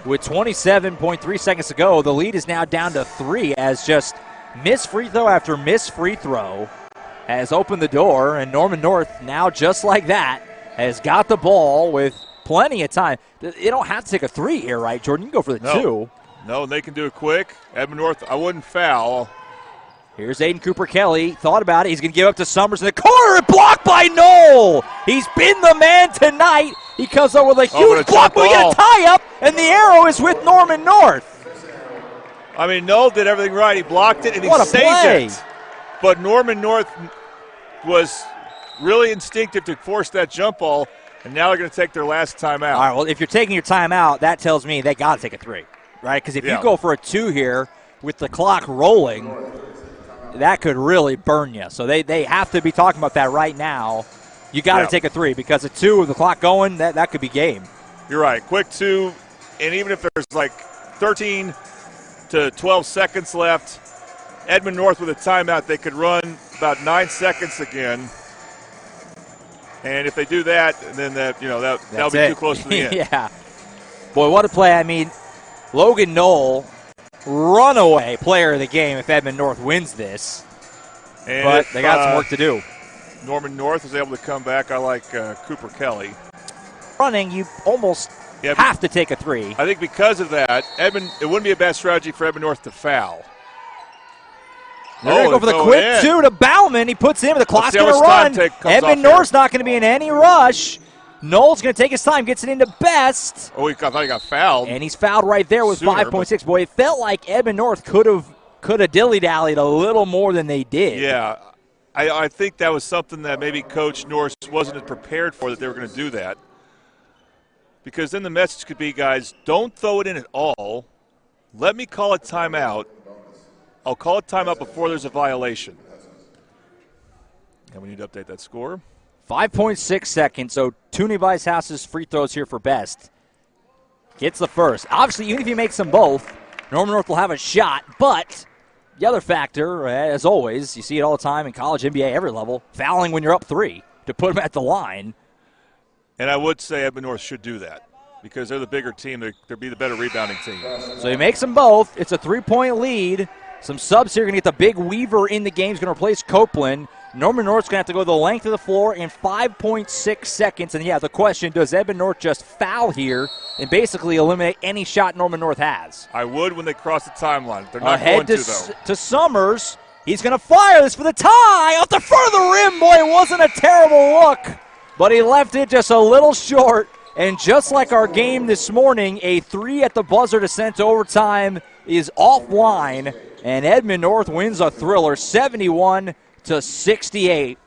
Speaker 3: with 27.3 seconds to go. The lead is now down to 3 as just missed free throw after missed free throw has opened the door, and Norman North now just like that has got the ball with plenty of time. You don't have to take a 3 here, right, Jordan? You can go for the 2.
Speaker 4: No, they can do it quick. Edmond North, I wouldn't foul.
Speaker 3: Here's Aiden Cooper Kelly. Thought about it. He's going to give up to Summers in the corner. Blocked by Knoll. He's been the man tonight. He comes up with a huge block. We get a tie-up, and the arrow is with Norman North.
Speaker 4: I mean, Knoll did everything right. He blocked it, and he saved it. But Norman North was really instinctive to force that jump ball, and now they're going to take their last timeout.
Speaker 3: All right, well, if you're taking your timeout, that tells me they got to take a 3, right? Because if you go for a 2 here with the clock rolling, that could really burn you. So they have to be talking about that right now. You got to take a 3 because a 2 with the clock going, that could be game.
Speaker 4: You're right. Quick 2, and even if there's like 13 to 12 seconds left, Edmond North with a timeout, they could run about 9 seconds again. And if they do that, then that'll be too close to the end.
Speaker 3: Yeah. Boy, what a play. I mean, Logan Knoll, runaway player of the game if Edmond North wins this. But they got some work to do.
Speaker 4: Norman North is able to come back. I like Cooper Kelly.
Speaker 3: Running, you almost have to take a three.
Speaker 4: I think because of that, it wouldn't be a bad strategy for Edmond North to foul.
Speaker 3: They're going to go for the quick two to Bauman. He puts it in, but the clock's going to run. Edmond North's not going to be in any rush. Knowles going to take his time, gets it into Best.
Speaker 4: Oh, I thought he got fouled.
Speaker 3: And he's fouled right there with 5.6. Boy, it felt like Edmond North could have dilly-dallied a little more than they did.
Speaker 4: Yeah, I think that was something that maybe Coach Norris wasn't as prepared for, that they were going to do that. Because then the message could be, guys, don't throw it in at all. Let me call a timeout. I'll call a timeout before there's a violation. And we need to update that score.
Speaker 3: 5.6 seconds, so Toonie Weishause's free throws here for Best. Gets the first. Obviously, even if he makes them both, Norman North will have a shot, but the other factor, as always, you see it all the time in college, NBA, every level, fouling when you're up three to put them at the line.
Speaker 4: And I would say Edmond North should do that because they're the bigger team. They'll be the better rebounding team.
Speaker 3: So he makes them both. It's a 3-point lead. Some subs here. Going to get the big Weaver in the game. He's going to replace Copeland. Norman North's going to have to go the length of the floor in 5.6 seconds. And, yeah, the question, does Edmond North just foul here and basically eliminate any shot Norman North has?
Speaker 4: I would when they cross the timeline. They're not
Speaker 3: Ahead
Speaker 4: going to, though.
Speaker 3: To Summers. He's going to fire this for the tie. Off the front of the rim. Boy, it wasn't a terrible look. But he left it just a little short. And just like our game this morning, a three at the buzzer to send to overtime is offline. And Edmond North wins a thriller, 71-68,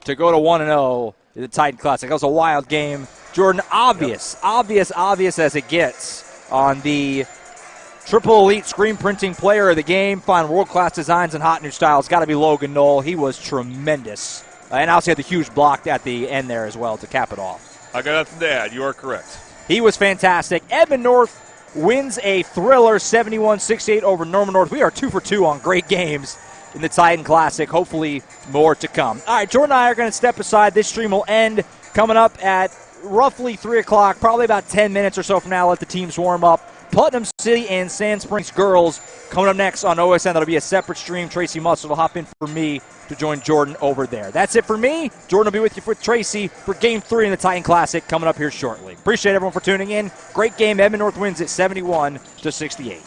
Speaker 3: to go to 1-0 in the Titan Classic. That was a wild game. Jordan, obvious as it gets on the Triple Elite Screen Printing Player of the Game. Find world-class designs and hot new styles. Got to be Logan Knoll. He was tremendous. And also had the huge block at the end there as well to cap it off.
Speaker 4: I got nothing to add. You are correct.
Speaker 3: He was fantastic. Edmond North wins a thriller, 71-68 over Norman North. We are 2 for 2 on great games in the Titan Classic. Hopefully more to come. All right, Jordan and I are going to step aside. This stream will end coming up at roughly 3 o'clock, probably about 10 minutes or so from now. Let the teams warm up. Putnam City and Sand Springs girls coming up next on OSN. That'll be a separate stream. Tracy Musser will hop in for me to join Jordan over there. That's it for me. Jordan will be with you with Tracy for Game 3 in the Titan Classic coming up here shortly. Appreciate everyone for tuning in. Great game. Edmond North wins it 71-68.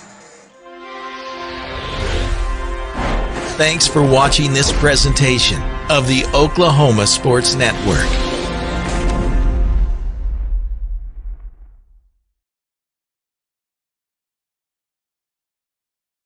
Speaker 13: Thanks for watching this presentation of the Oklahoma Sports Network.